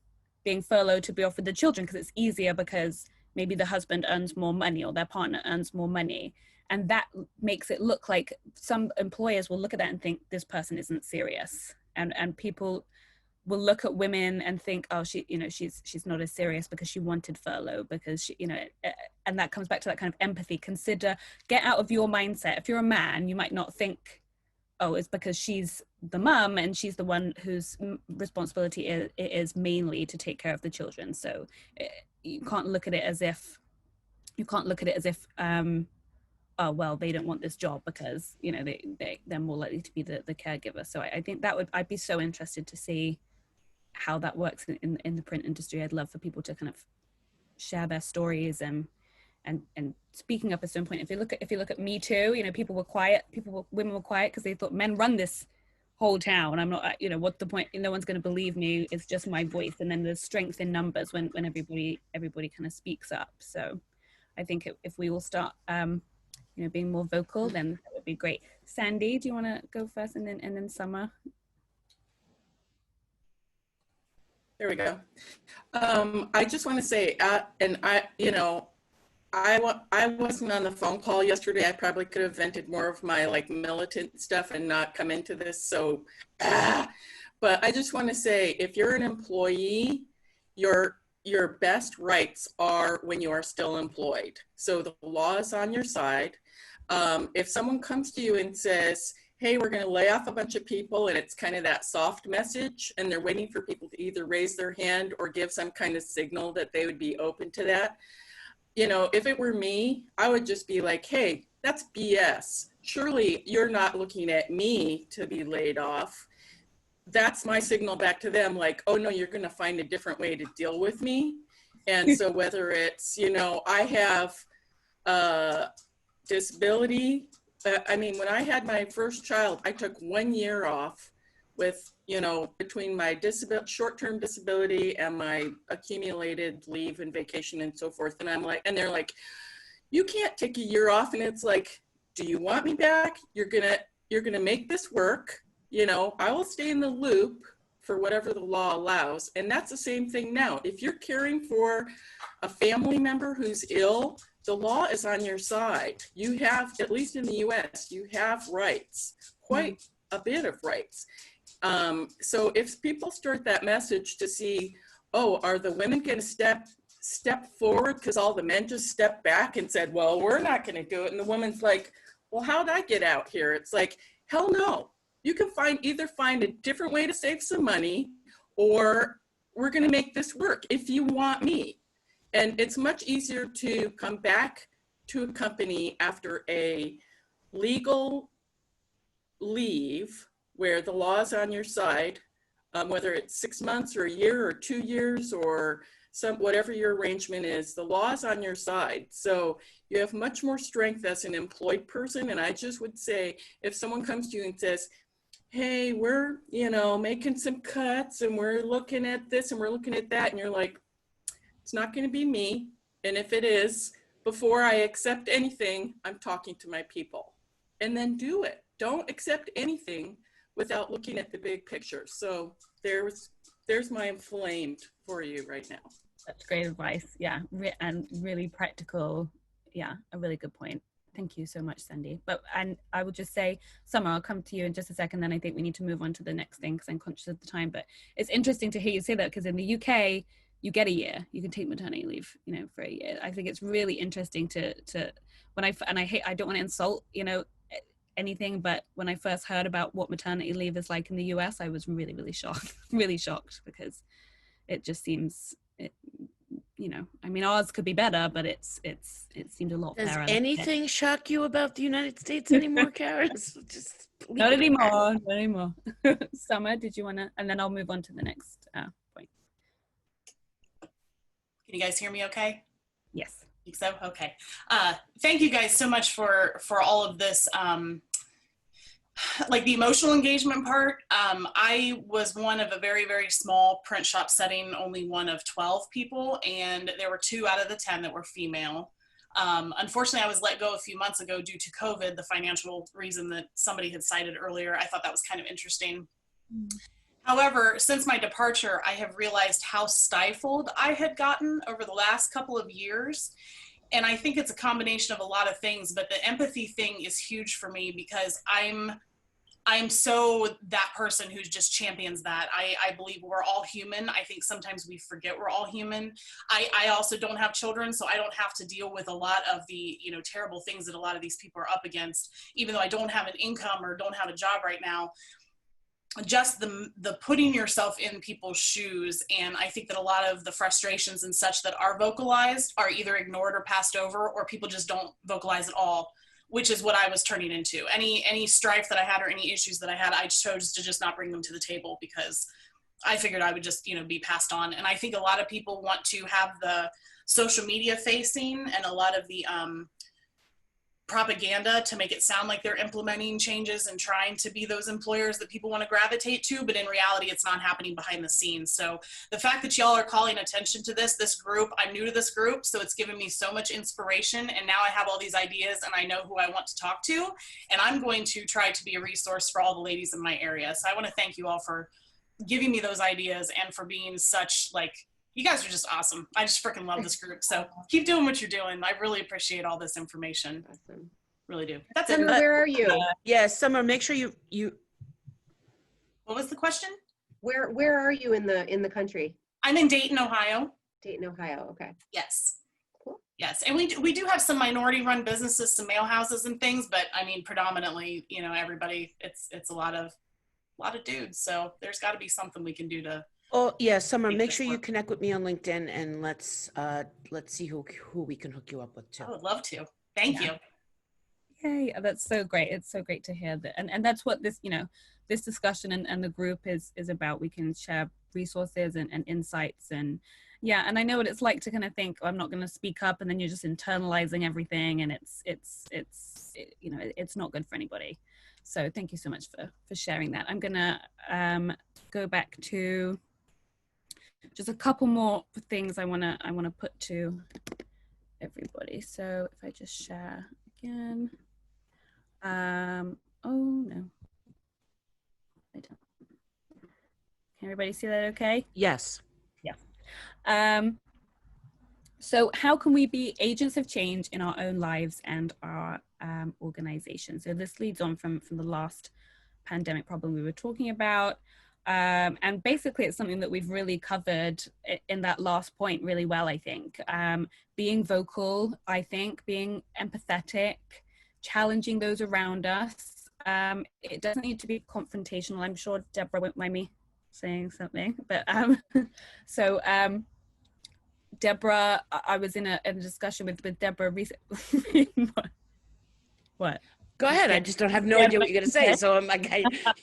being furloughed to be off with the children, because it's easier, because maybe the husband earns more money or their partner earns more money. And that makes it look like some employers will look at that and think this person isn't serious. And people will look at women and think, oh, she's not as serious because she wanted furlough, because she, and that comes back to that kind of empathy. Get out of your mindset. If you're a man, you might not think, oh, it's because she's the mum and she's the one whose responsibility is mainly to take care of the children. So you can't look at it as if, oh, well, they don't want this job because, they're more likely to be the caregiver. So I think I'd be so interested to see how that works in the print industry. I'd love for people to kind of share their stories and speaking up at some point. If you look at Me Too, people were quiet. Women were quiet because they thought men run this whole town. I'm not, what's the point? No one's going to believe me. It's just my voice. And then there's strength in numbers when everybody kind of speaks up. So I think if we all start, being more vocal, then that would be great. Sandy, do you want to go first, and then Summer? There we go. I just want to say, I wasn't on the phone call yesterday. I probably could have vented more of my militant stuff and not come into this. So, but I just want to say, if you're an employee, your best rights are when you are still employed. So the law is on your side. If someone comes to you and says, hey, we're going to lay off a bunch of people, and it's kind of that soft message, and they're waiting for people to either raise their hand or give some kind of signal that they would be open to that. If it were me, I would just be like, hey, that's BS. Surely you're not looking at me to be laid off. That's my signal back to them, like, oh no, you're going to find a different way to deal with me. And so whether it's, I have disability. When I had my first child, I took 1 year off with, between my short-term disability and my accumulated leave and vacation and so forth. And they're like, you can't take a year off. And it's like, do you want me back? You're gonna make this work. I will stay in the loop for whatever the law allows. And that's the same thing now. If you're caring for a family member who's ill, the law is on your side. You have, at least in the US, you have rights, quite a bit of rights. So if people start that message to see, oh, are the women going to step forward because all the men just stepped back and said, well, we're not going to do it. And the woman's like, well, how'd I get out here? It's like, hell no. You can either find a different way to save some money, or we're going to make this work if you want me. And it's much easier to come back to a company after a legal leave where the law is on your side, whether it's 6 months or a year or 2 years or whatever your arrangement is, the law is on your side. So you have much more strength as an employed person. And I just would say, if someone comes to you and says, hey, we're, making some cuts and we're looking at this and we're looking at that, and you're like, it's not going to be me. And if it is, before I accept anything, I'm talking to my people. And then do it. Don't accept anything without looking at the big picture. So there's my inflamed for you right now. That's great advice. Yeah, and really practical. Yeah, a really good point. Thank you so much, Sandy. And I will just say, Summer, I'll come to you in just a second. Then I think we need to move on to the next thing because I'm conscious of the time. But it's interesting to hear you say that because in the UK, you get a year. You can take maternity leave, for a year. I think it's really interesting to when I don't want to insult, anything, but when I first heard about what maternity leave is like in the US, I was really, really shocked, really shocked because it just seems I mean, ours could be better, but it seemed a lot Does fairer. anything shock you about the United States anymore, Karis? Just Not anymore. Not anymore. Summer, did you want to? And then I'll move on to the next point. Can you guys hear me okay? Yes. I think so? Okay. Thank you guys so much for all of this. Like the emotional engagement part, I was one of a very, very small print shop setting, only one of 12 people, and there were 2 out of the 10 that were female. Unfortunately, I was let go a few months ago due to COVID, the financial reason that somebody had cited earlier. I thought that was kind of interesting. However, since my departure, I have realized how stifled I had gotten over the last couple of years. And I think it's a combination of a lot of things, but the empathy thing is huge for me because I'm so that person who just champions that. I believe we're all human. I think sometimes we forget we're all human. I also don't have children, so I don't have to deal with a lot of the, terrible things that a lot of these people are up against, even though I don't have an income or don't have a job right now. Just the putting yourself in people's shoes. And I think that a lot of the frustrations and such that are vocalized are either ignored or passed over, or people just don't vocalize at all, which is what I was turning into. Any strife that I had or any issues that I had, I chose to just not bring them to the table because I figured I would just, be passed on. And I think a lot of people want to have the social media facing and a lot of the propaganda to make it sound like they're implementing changes and trying to be those employers that people want to gravitate to, but in reality, it's not happening behind the scenes. So the fact that y'all are calling attention to this group, I'm new to this group, so it's given me so much inspiration, and now I have all these ideas and I know who I want to talk to, and I'm going to try to be a resource for all the ladies in my area. So I want to thank you all for giving me those ideas and for being such, you guys are just awesome. I just freaking love this group. So keep doing what you're doing. I really appreciate all this information. Awesome. Really do. That's Summer, it. where are you? Yes, Summer, make sure you What was the question? Where are you in the country? I'm in Dayton, Ohio. Dayton, Ohio. Okay. Yes. Cool. Yes. And we do have some minority run businesses, some mail houses and things, but I mean, predominantly, everybody, it's a lot of dudes. So there's got to be something we can do to. Oh yeah, Summer, make sure you connect with me on LinkedIn and let's see who we can hook you up with too. I would love to. Thank you. Yay, that's so great. It's so great to hear that. And that's what this, this discussion and the group is about. We can share resources and insights and and I know what it's like to kind of think, I'm not going to speak up, and then you're just internalizing everything, and it's not good for anybody. So thank you so much for sharing that. I'm going to go back to just a couple more things I want to put to everybody. So if I just share again, oh no, I don't. Can everybody see that okay? Yes. Yeah. So how can we be agents of change in our own lives and our organization? So this leads on from the last pandemic problem we were talking about. And basically it's something that we've really covered in that last point really well, I think. Being vocal, I think, being empathetic, challenging those around us. It doesn't need to be confrontational. I'm sure Deborah won't mind me saying something, but Deborah, I was in a discussion with Deborah recently. What? Go ahead. I just don't have no idea what you're going to say. So I'm like,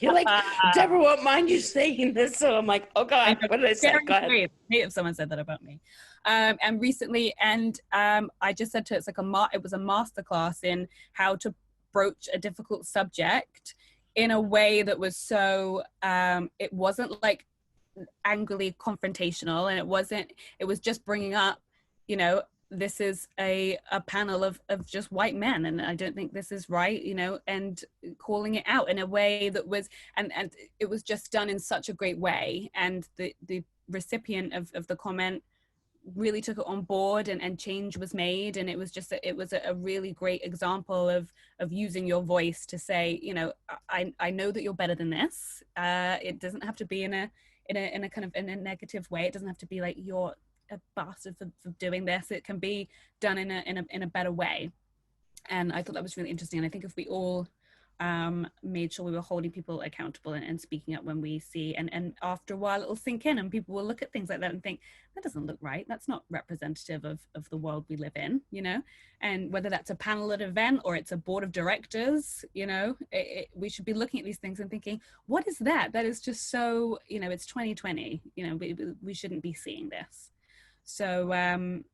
you're like, Deborah won't mind you saying this. So I'm like, oh God, what did I say? Go ahead. Great if someone said that about me. And recently, I just said to her, it was a masterclass in it to broach a difficult subject in a way that was so, it wasn't like angrily confrontational, and it was just bringing up, this is a panel of just white men, and I don't think this is right, and calling it out in a way that was, and it was just done in such a great way. And the recipient of the comment really took it on board, and change was made. And it was just it was a really great example of using your voice to say, you know, I know that you're better than this. It doesn't have to be in a kind of in a negative way. It doesn't have to be like you're a bastard for doing this. It can be done in a better way. And I thought that was really interesting. And I think if we all made sure we were holding people accountable and speaking up when we see, and after a while it'll sink in, and people will look at things like that and think, that doesn't look right, that's not representative of the world we live in, you know. And whether that's a panel at an event or it's a board of directors, you know, we should be looking at these things and thinking, what is that is just so, you know, it's 2020, you know, we shouldn't be seeing this. So I'm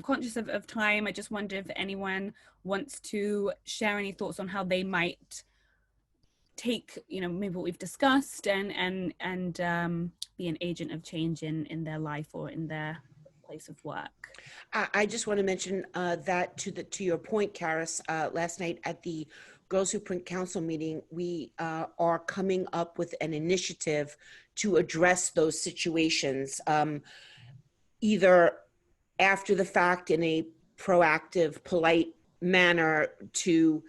conscious of time. I just wonder if anyone wants to share any thoughts on how they might take, you know, maybe what we've discussed and be an agent of change in their life or in their place of work. I just want to mention that to your point, Karis, last night at the Girls Who Print Council meeting, we are coming up with an initiative to address those situations, either after the fact in a proactive, polite manner, to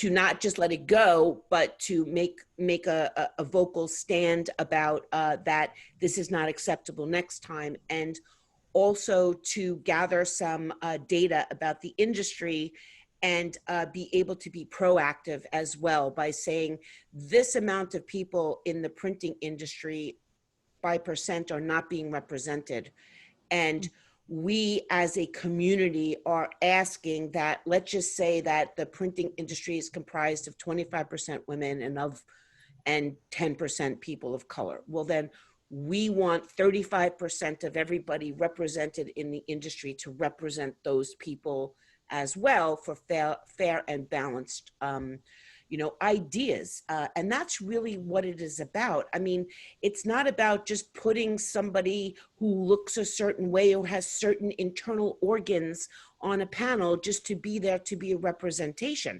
not just let it go, but to make a vocal stand about that this is not acceptable next time, and also to gather some data about the industry and be able to be proactive as well by saying this amount of people in the printing industry by percent are not being represented. And we as a community are asking that, let's just say that the printing industry is comprised of 25% women and 10% people of color. Well, then we want 35% of everybody represented in the industry to represent those people as well for fair and balanced you know, ideas. And that's really what it is about. I mean, it's not about just putting somebody who looks a certain way or has certain internal organs on a panel just to be there to be a representation.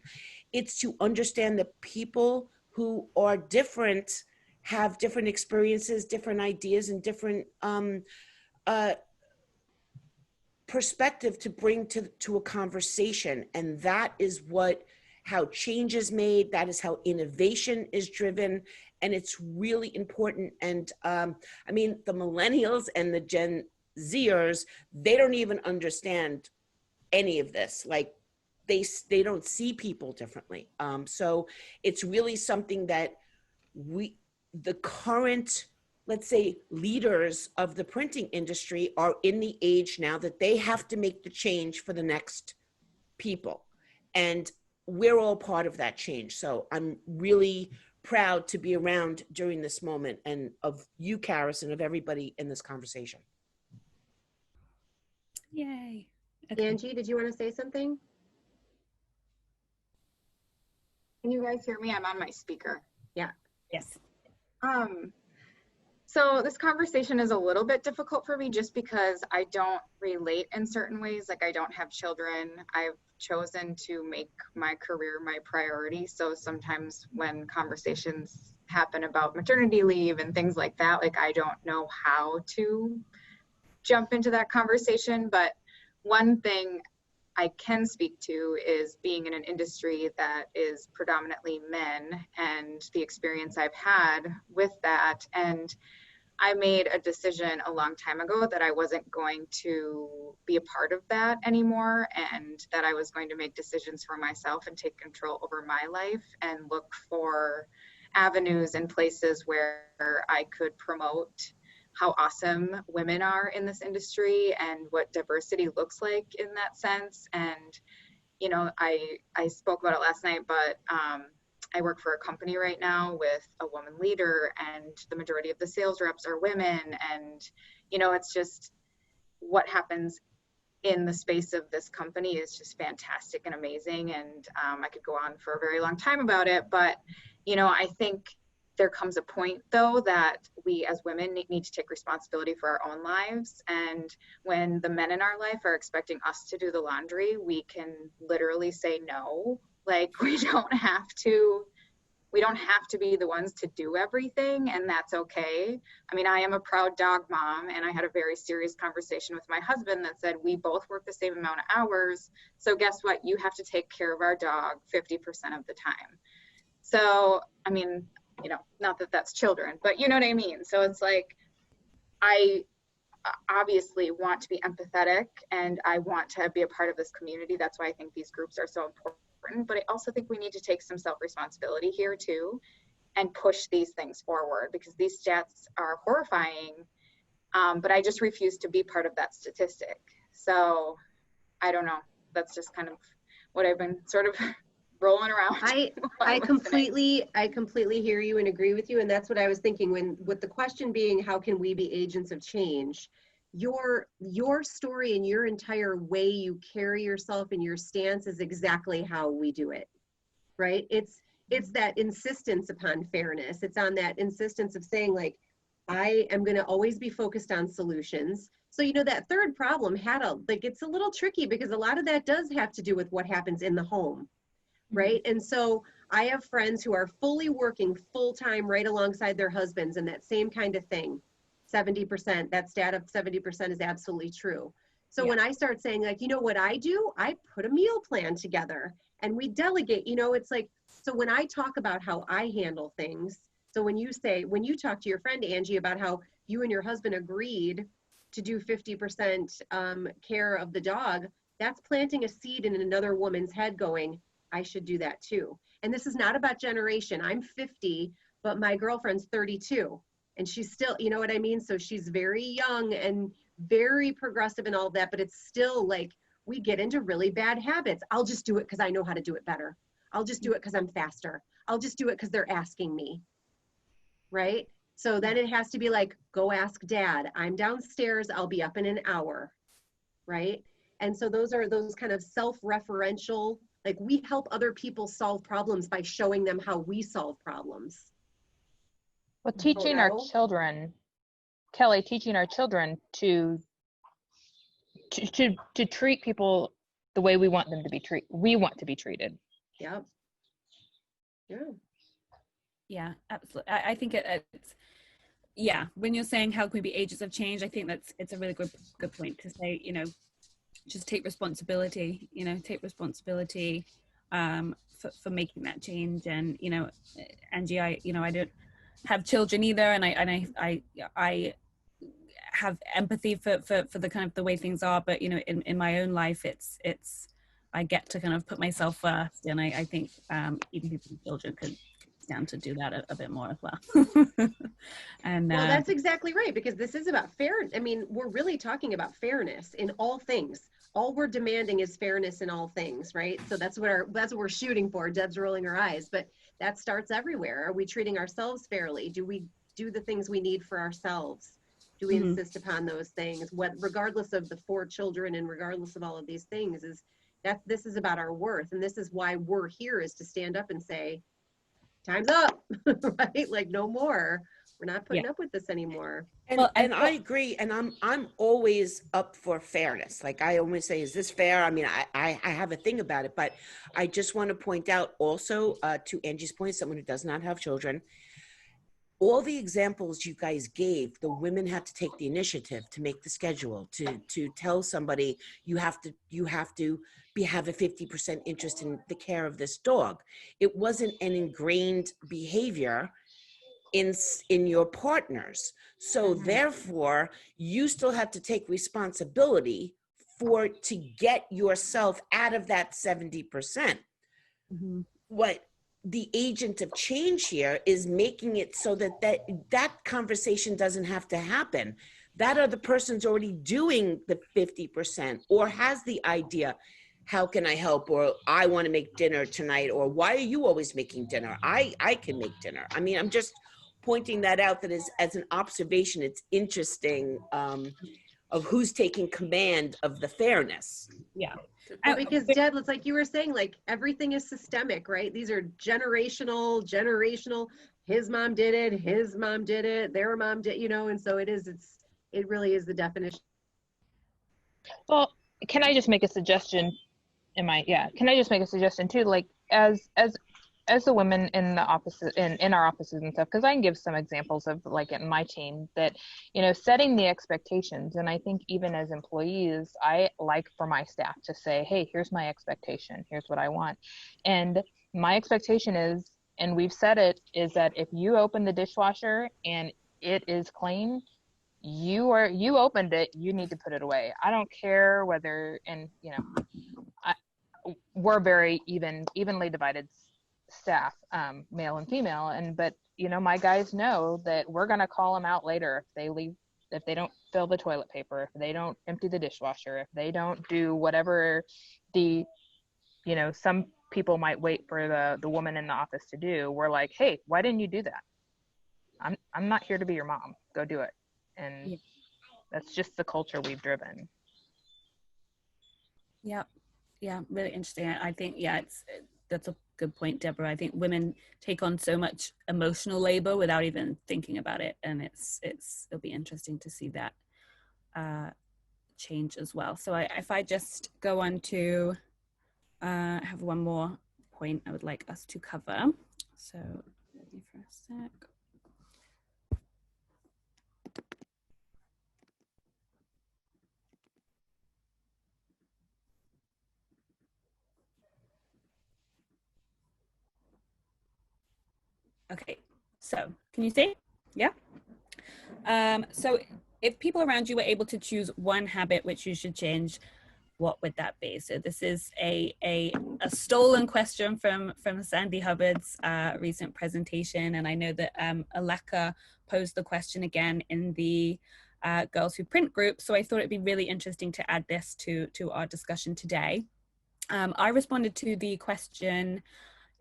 It's to understand that people who are different have different experiences, different ideas, and different perspective to bring to a conversation. And that is how change is made. That is how innovation is driven. And it's really important. And I mean, the millennials and the Gen Zers, they don't even understand any of this. Like they don't see people differently. So it's really something that the current, let's say, leaders of the printing industry are in the age now that they have to make the change for the next people. And we're all part of that change. So I'm really proud to be around during this moment, and of you, Karis, and of everybody in this conversation. Yay. Okay. Angie, did you want to say something? Can you guys hear me? I'm on my speaker. Yeah. Yes. So this conversation is a little bit difficult for me just because I don't relate in certain ways. Like, I don't have children. I've chosen to make my career my priority. So sometimes when conversations happen about maternity leave and things like that, like, I don't know how to jump into that conversation. But one thing I can speak to is being in an industry that is predominantly men and the experience I've had with that. And I made a decision a long time ago that I wasn't going to be a part of that anymore, and that I was going to make decisions for myself and take control over my life and look for avenues and places where I could promote how awesome women are in this industry and what diversity looks like in that sense. And, you know, I spoke about it last night, but I work for a company right now with a woman leader, and the majority of the sales reps are women. And, you know, it's just what happens in the space of this company is just fantastic and amazing. And I could go on for a very long time about it, but, you know, I think there comes a point though that we as women need to take responsibility for our own lives. And when the men in our life are expecting us to do the laundry, we can literally say no. Like, we don't have to we don't have to be the ones to do everything, and that's okay. I mean, I am a proud dog mom, and I had a very serious conversation with my husband that said we both work the same amount of hours, so guess what? You have to take care of our dog 50% of the time. So, I mean, you know, not that that's children, but you know what I mean? So it's like, I obviously want to be empathetic and I want to be a part of this community. That's why I think these groups are so important. But I also think we need to take some self-responsibility here too and push these things forward, because these stats are horrifying. But I just refuse to be part of that statistic. So I don't know. That's just kind of what I've been sort of rolling around. I completely hear you and agree with you. And that's what I was thinking when, with the question being, how can we be agents of change? Your story and your entire way you carry yourself and your stance is exactly how we do it, right? It's that insistence upon fairness. It's on that insistence of saying, like, I am going to always be focused on solutions. So, you know, that third problem it's a little tricky because a lot of that does have to do with what happens in the home. Right. And so I have friends who are fully working full time right alongside their husbands, and that same kind of thing. 70%, that stat of 70% is absolutely true. So when I start saying, like, you know what I do? I put a meal plan together and we delegate, you know, it's like, so when I talk about how I handle things, so when you talk to your friend Angie about how you and your husband agreed to do 50% care of the dog, that's planting a seed in another woman's head going, I should do that too. And this is not about generation. I'm 50, but my girlfriend's 32 and she's still, you know what I mean? So she's very young and very progressive and all of that, but it's still like, we get into really bad habits. I'll just do it because I know how to do it better. I'll just do it because I'm faster. I'll just do it because they're asking me. Right? So then it has to be like, go ask dad. I'm downstairs. I'll be up in an hour. Right? And so those are those kind of self-referential, like, we help other people solve problems by showing them how we solve problems. Well, teaching our children, Kelly, teaching our children to treat people the way we want them to be treated. We want to be treated. Yeah. Yeah. Yeah, absolutely. I think it's, yeah, when you're saying how can we be agents of change, I think it's a really good point to say, you know, just take responsibility, for making that change. And, you know, Angie, I don't have children either. And I have empathy for the kind of the way things are, but, you know, in my own life, it's, I get to kind of put myself first. And I think even people with children could stand to do that a bit more as well. And well, that's exactly right, because this is about fair. I mean, we're really talking about fairness in all things. All we're demanding is fairness in all things, right? So that's what we're shooting for. Deb's rolling her eyes, but that starts everywhere. Are we treating ourselves fairly? Do we do the things we need for ourselves? Do we insist upon those things? Regardless of the 4 children and regardless of all of these things, is that this is about our worth, and this is why we're here, is to stand up and say, time's up, right? Like, no more. We're not putting up with this anymore. And I agree. And I'm always up for fairness. Like, I always say, is this fair? I mean, I have a thing about it, but I just want to point out also to Angie's point, someone who does not have children, all the examples you guys gave, the women had to take the initiative to make the schedule, to tell somebody you have to have a 50% interest in the care of this dog. It wasn't an ingrained behavior in your partners. So therefore, you still have to take responsibility to get yourself out of that 70%. What the agent of change here is making it so that conversation doesn't have to happen. That other person's already doing the 50% or has the idea, how can I help? Or I want to make dinner tonight. Or why are you always making dinner? I can make dinner. I mean, I'm just pointing that out, that as an observation, it's interesting of who's taking command of the fairness. Yeah. Well, because Deb, it's like you were saying, like, everything is systemic, right? These are generational, his mom did it, their mom did, you know, and so it really is the definition. Well, can I just make a suggestion? Can I just make a suggestion too? Like, as as the women in the offices, in our offices and stuff, because I can give some examples of like in my team that, you know, setting the expectations. And I think even as employees, I like for my staff to say, hey, here's my expectation, here's what I want. And my expectation is, and we've said it, is that if you open the dishwasher and it is clean, you opened it, you need to put it away. I don't care whether, and you know, we're very evenly divided staff, male and female, but you know, my guys know that we're going to call them out later if they leave, if they don't fill the toilet paper, if they don't empty the dishwasher, if they don't do whatever the, you know, some people might wait for the woman in the office to do. We're like, hey, why didn't you do that? I'm not here to be your mom, go do it. And Yeah. that's just the culture we've driven. Yeah, really interesting. I think, that's a good point, Deborah. I think women take on so much emotional labor without even thinking about it, and it'll be interesting to see that change as well. So if I just go on to have one more point I would like us to cover. So let me for a sec. Okay, so can you see? Yeah. So if people around you were able to choose one habit which you should change, what would that be? So this is a stolen question from Sandy Hubbard's recent presentation, and I know that Aleka posed the question again in the Girls Who Print group. So I thought it'd be really interesting to add this to our discussion today. I responded to the question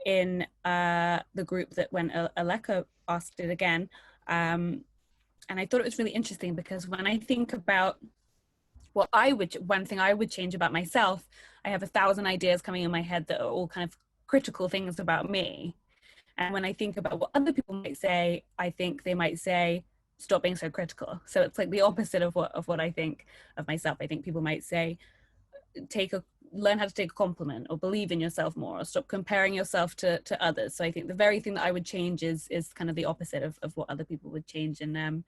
in the group that when Aleka asked it again, and I thought it was really interesting because when I think about what one thing I would change about myself, I have 1,000 ideas coming in my head that are all kind of critical things about me. And when I think about what other people might say, I think they might say, stop being so critical. So it's like the opposite of what I think of myself. I think people might say, learn how to take a compliment, or believe in yourself more, or stop comparing yourself to others. So I think the very thing that I would change is kind of the opposite of what other people would change. And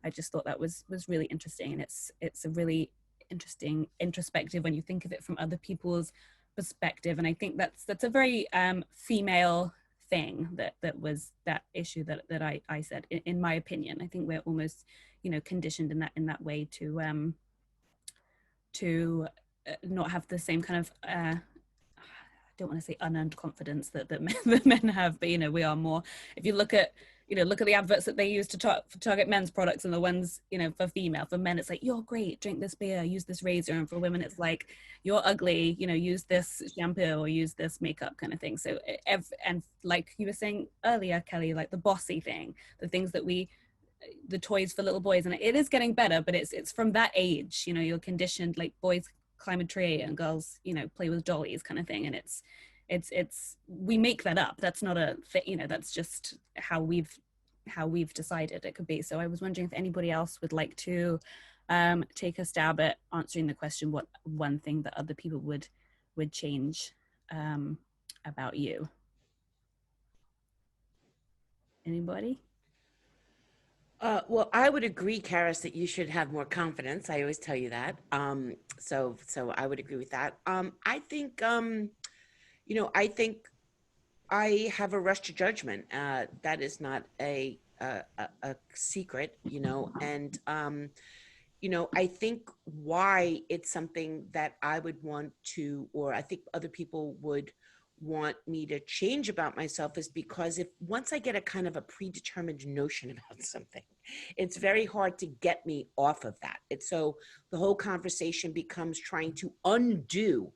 I just thought that was really interesting. And it's a really interesting introspective when you think of it from other people's perspective. And I think that's a very female thing, that was that issue that I said, in my opinion. I think we're almost, you know, conditioned in that way to not have the same kind of I don't want to say unearned confidence that men have, but you know, we are more, if you look at the adverts that they use to target men's products, and the ones, you know, for men it's like, you're great, drink this beer, use this razor, and for women it's like, you're ugly, you know, use this shampoo or use this makeup kind of thing. So and like you were saying earlier, Kelly, like the bossy thing, the things that the toys for little boys, and it is getting better, but it's from that age, you know, you're conditioned, like boys climb a tree and girls, you know, play with dollies kind of thing. And it's we make that up. That's not a thing, you know, that's just how we've decided it could be. So I was wondering if anybody else would like to take a stab at answering the question, what one thing that other people would change about you. Anybody? Well, I would agree, Karis, that you should have more confidence. I always tell you that. So I would agree with that. I think, I think I have a rush to judgment. That is not a secret, you know, and, I think why it's something that I would want to, or I think other people would want me to change about myself, is because once I get a kind of a predetermined notion about something, it's very hard to get me off of that. So the whole conversation becomes trying to undo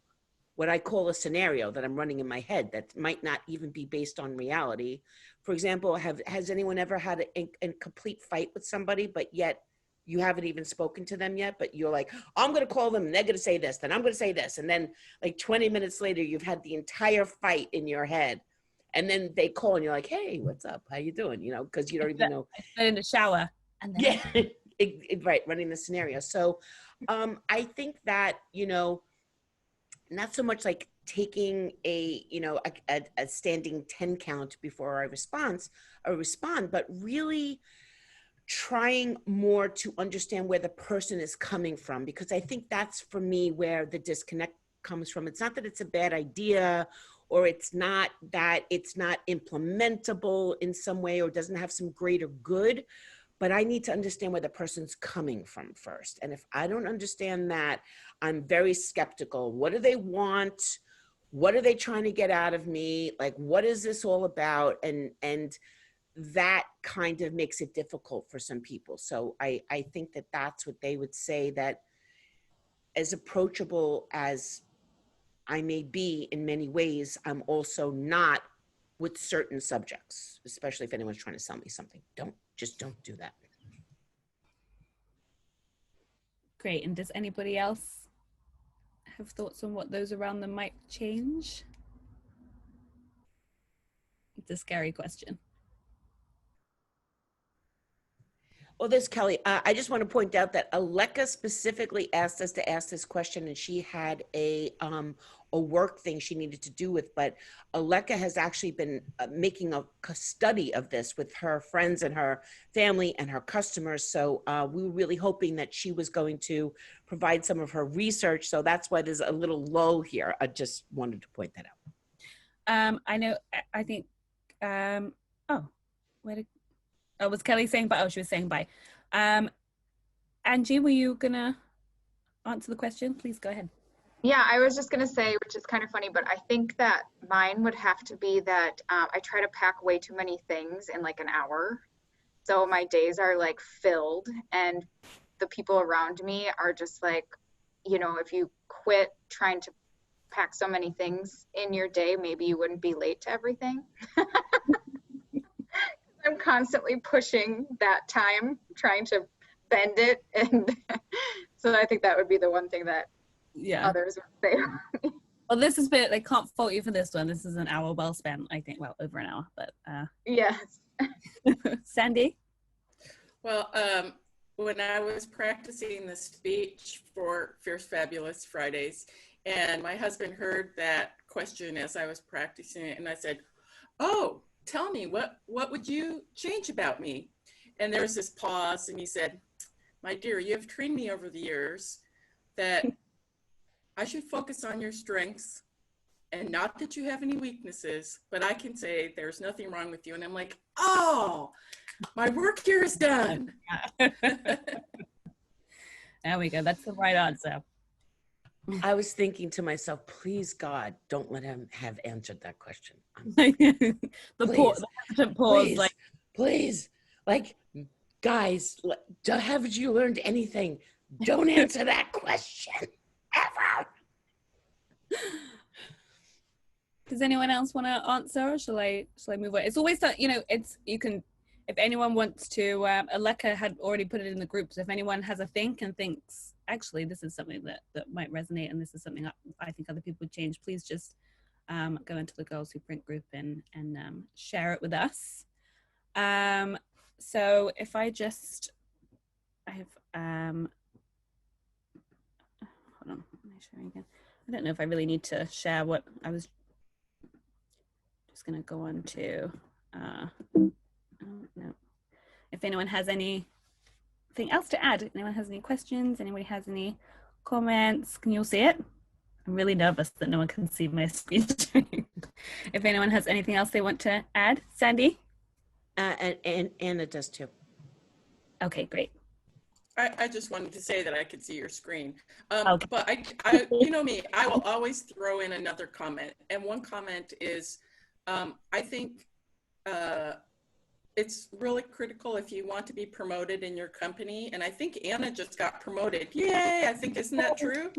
what I call a scenario that I'm running in my head that might not even be based on reality. For example, has anyone ever had a complete fight with somebody, but yet you haven't even spoken to them yet, but you're like, I'm going to call them and they're going to say this, then I'm going to say this. And then like 20 minutes later, you've had the entire fight in your head. And then they call and you're like, hey, what's up? How you doing? You know, because you don't even know. In the shower. And then right, running the scenario. So I think that, not so much like taking a, you know, a standing 10 count before I respond, but really trying more to understand where the person is coming from, because I think that's for me where the disconnect comes from. It's not that it's a bad idea, or it's not that it's not implementable in some way or doesn't have some greater good, but I need to understand where the person's coming from first. And if I don't understand that, I'm very skeptical. What do they want? What are they trying to get out of me? Like, what is this all about? And that kind of makes it difficult for some people. So I think that that's what they would say, that as approachable as I may be in many ways, I'm also not with certain subjects, especially if anyone's trying to sell me something. Don't do that. Great. And does anybody else have thoughts on what those around them might change? It's a scary question. Well, this Kelly, I just want to point out that Aleka specifically asked us to ask this question, and she had a work thing she needed to do with, but Aleka has actually been making a study of this with her friends and her family and her customers. So we were really hoping that she was going to provide some of her research. So that's why there's a little lull here. I just wanted to point that out. I know, I think, was Kelly saying bye? Oh, she was saying bye. Angie, were you gonna answer the question? Please go ahead. Yeah, I was just gonna say, which is kind of funny, but I think that mine would have to be that I try to pack way too many things in like an hour. So my days are like filled, and the people around me are just like, you know, if you quit trying to pack so many things in your day, maybe you wouldn't be late to everything. I'm constantly pushing that time, trying to bend it. And so I think that would be the one thing that others would say. Well, this has been, I can't fault you for this one. This is an hour well spent, I think, well, over an hour, but. Yes. Sandy? Well, when I was practicing the speech for Fierce Fabulous Fridays, and my husband heard that question as I was practicing it, and I said, oh, tell me, what would you change about me? And there was this pause, and he said, my dear, you have trained me over the years that I should focus on your strengths, and not that you have any weaknesses, but I can say there's nothing wrong with you. And I'm like, oh, my work here is done. There we go. That's the right answer. I was thinking to myself, please God, don't let him have answered that question. The pause, please, like, please, like, guys, haven't you learned anything? Don't answer that question ever. Does anyone else want to answer, or shall I move on? It's always that, you know, you can, if anyone wants to, Aleka had already put it in the group, so if anyone has a think and thinks, actually, this is something that might resonate, and this is something I think other people would change, please just go into the Girls Who Print group and share it with us. So if I have, hold on, am I sharing again? I don't know if I really need to share what I was just going to go on to. Oh, no. If anyone has anything else to add, anyone has any questions, anybody has any comments, can you all see it? I'm really nervous that no one can see my speech. If anyone has anything else they want to add, Sandy? And Anna does too. Okay, great. I just wanted to say that I could see your screen. Okay. But I, you know me, I will always throw in another comment. And one comment is, I think it's really critical if you want to be promoted in your company. And I think Anna just got promoted. Yay, I think, isn't that true?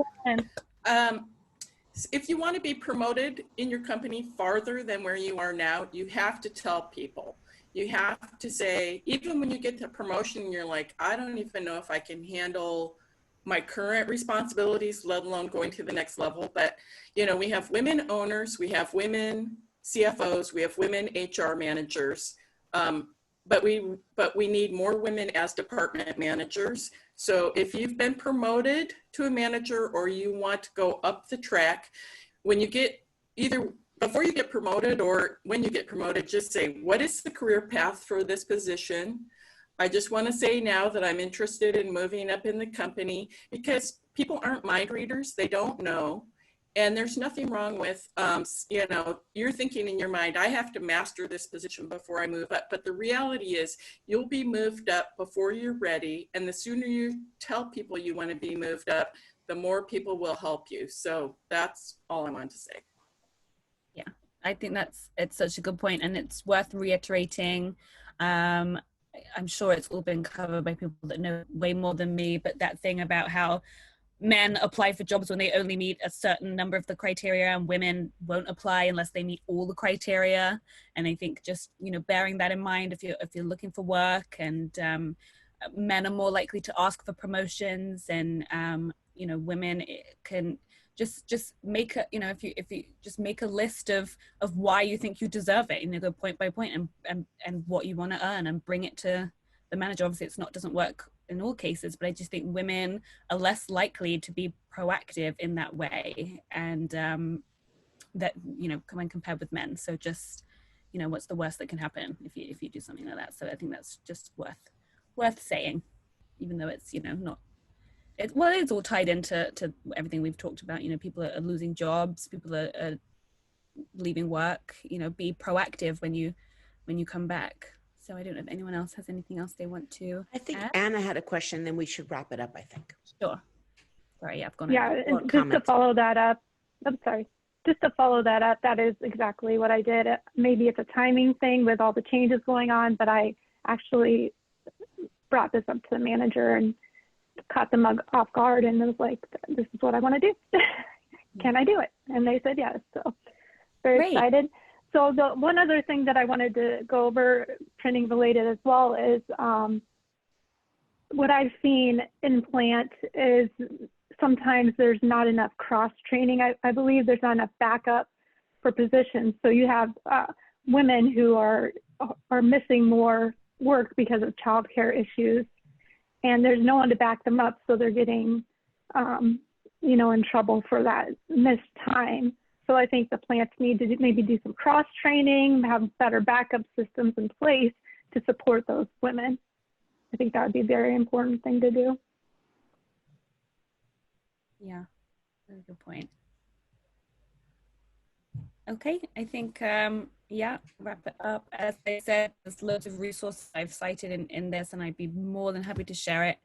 If you want to be promoted in your company farther than where you are now, you have to tell people. You have to say, even when you get the promotion, you're like, I don't even know if I can handle my current responsibilities, let alone going to the next level. But, you know, we have women owners, we have women CFOs, we have women HR managers. but we need more women as department managers. So if you've been promoted to a manager or you want to go up the track, when you get either before you get promoted or when you get promoted, just say, what is the career path for this position? I just want to say now that I'm interested in moving up in the company, because people aren't mind readers. They don't know. And there's nothing wrong with, you know, you're thinking in your mind, I have to master this position before I move up. But the reality is you'll be moved up before you're ready. And the sooner you tell people you want to be moved up, the more people will help you. So that's all I wanted to say. Yeah, I think it's such a good point, and it's worth reiterating. I'm sure it's all been covered by people that know way more than me, but that thing about how men apply for jobs when they only meet a certain number of the criteria, and women won't apply unless they meet all the criteria. And I think just, you know, bearing that in mind if you're looking for work, and men are more likely to ask for promotions, and you know, women can just make a, you know, if you just make a list of why you think you deserve it, and you go point by point and what you want to earn, and bring it to the manager. Obviously doesn't work in all cases, but I just think women are less likely to be proactive in that way, and that, you know, when compared with men. So just, you know, what's the worst that can happen if you do something like that? So I think that's just worth saying, even though it's, you know, not well, it's all tied into everything we've talked about. You know, people are losing jobs, people are leaving work. You know, be proactive when you come back. So I don't know if anyone else has anything else they want to I think add. Anna had a question, then we should wrap it up, I think. Sure. Sorry, I've gone. Yeah, just to follow that up. I'm sorry. Just to follow that up, that is exactly what I did. Maybe it's a timing thing with all the changes going on, but I actually brought this up to the manager and caught them off guard, and was like, this is what I want to do. Can I do it? And they said yes. So very Great. excited. So the one other thing that I wanted to go over, printing related as well, is what I've seen in plant is sometimes there's not enough cross training. I believe there's not enough backup for positions. So you have women who are missing more work because of childcare issues, and there's no one to back them up. So they're getting, you know, in trouble for that missed time. So I think the plants need to maybe do some cross training, have better backup systems in place to support those women. I think that would be a very important thing to do. Yeah, very good point. Okay, I think, yeah, wrap it up. As I said, there's loads of resources I've cited in this, and I'd be more than happy to share it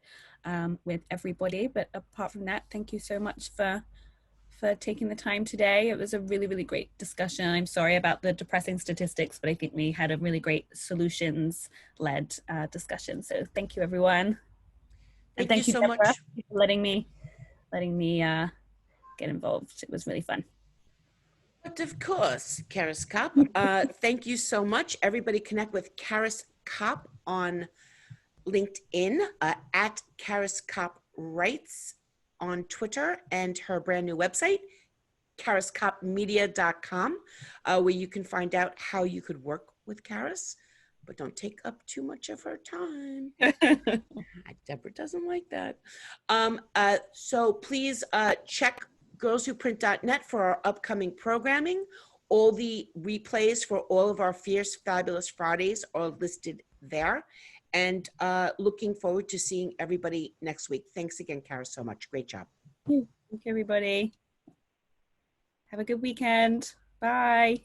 with everybody. But apart from that, thank you so much for taking the time today. It was a really, really great discussion. I'm sorry about the depressing statistics, but I think we had a really great solutions-led discussion. So thank you, everyone. And thank you so much for letting me get involved. It was really fun. But of course, Karis Copp. Thank you so much. Everybody connect with Karis Copp on LinkedIn, at Karis Copp Writes on Twitter, and her brand new website, kariscoppmedia.com, where you can find out how you could work with Karis, but don't take up too much of her time. Deborah doesn't like that. So please check girlswhoprint.net for our upcoming programming. All the replays for all of our Fierce Fabulous Fridays are listed there. And looking forward to seeing everybody next week. Thanks again, Karis, so much. Great job. Thank you, everybody. Have a good weekend. Bye.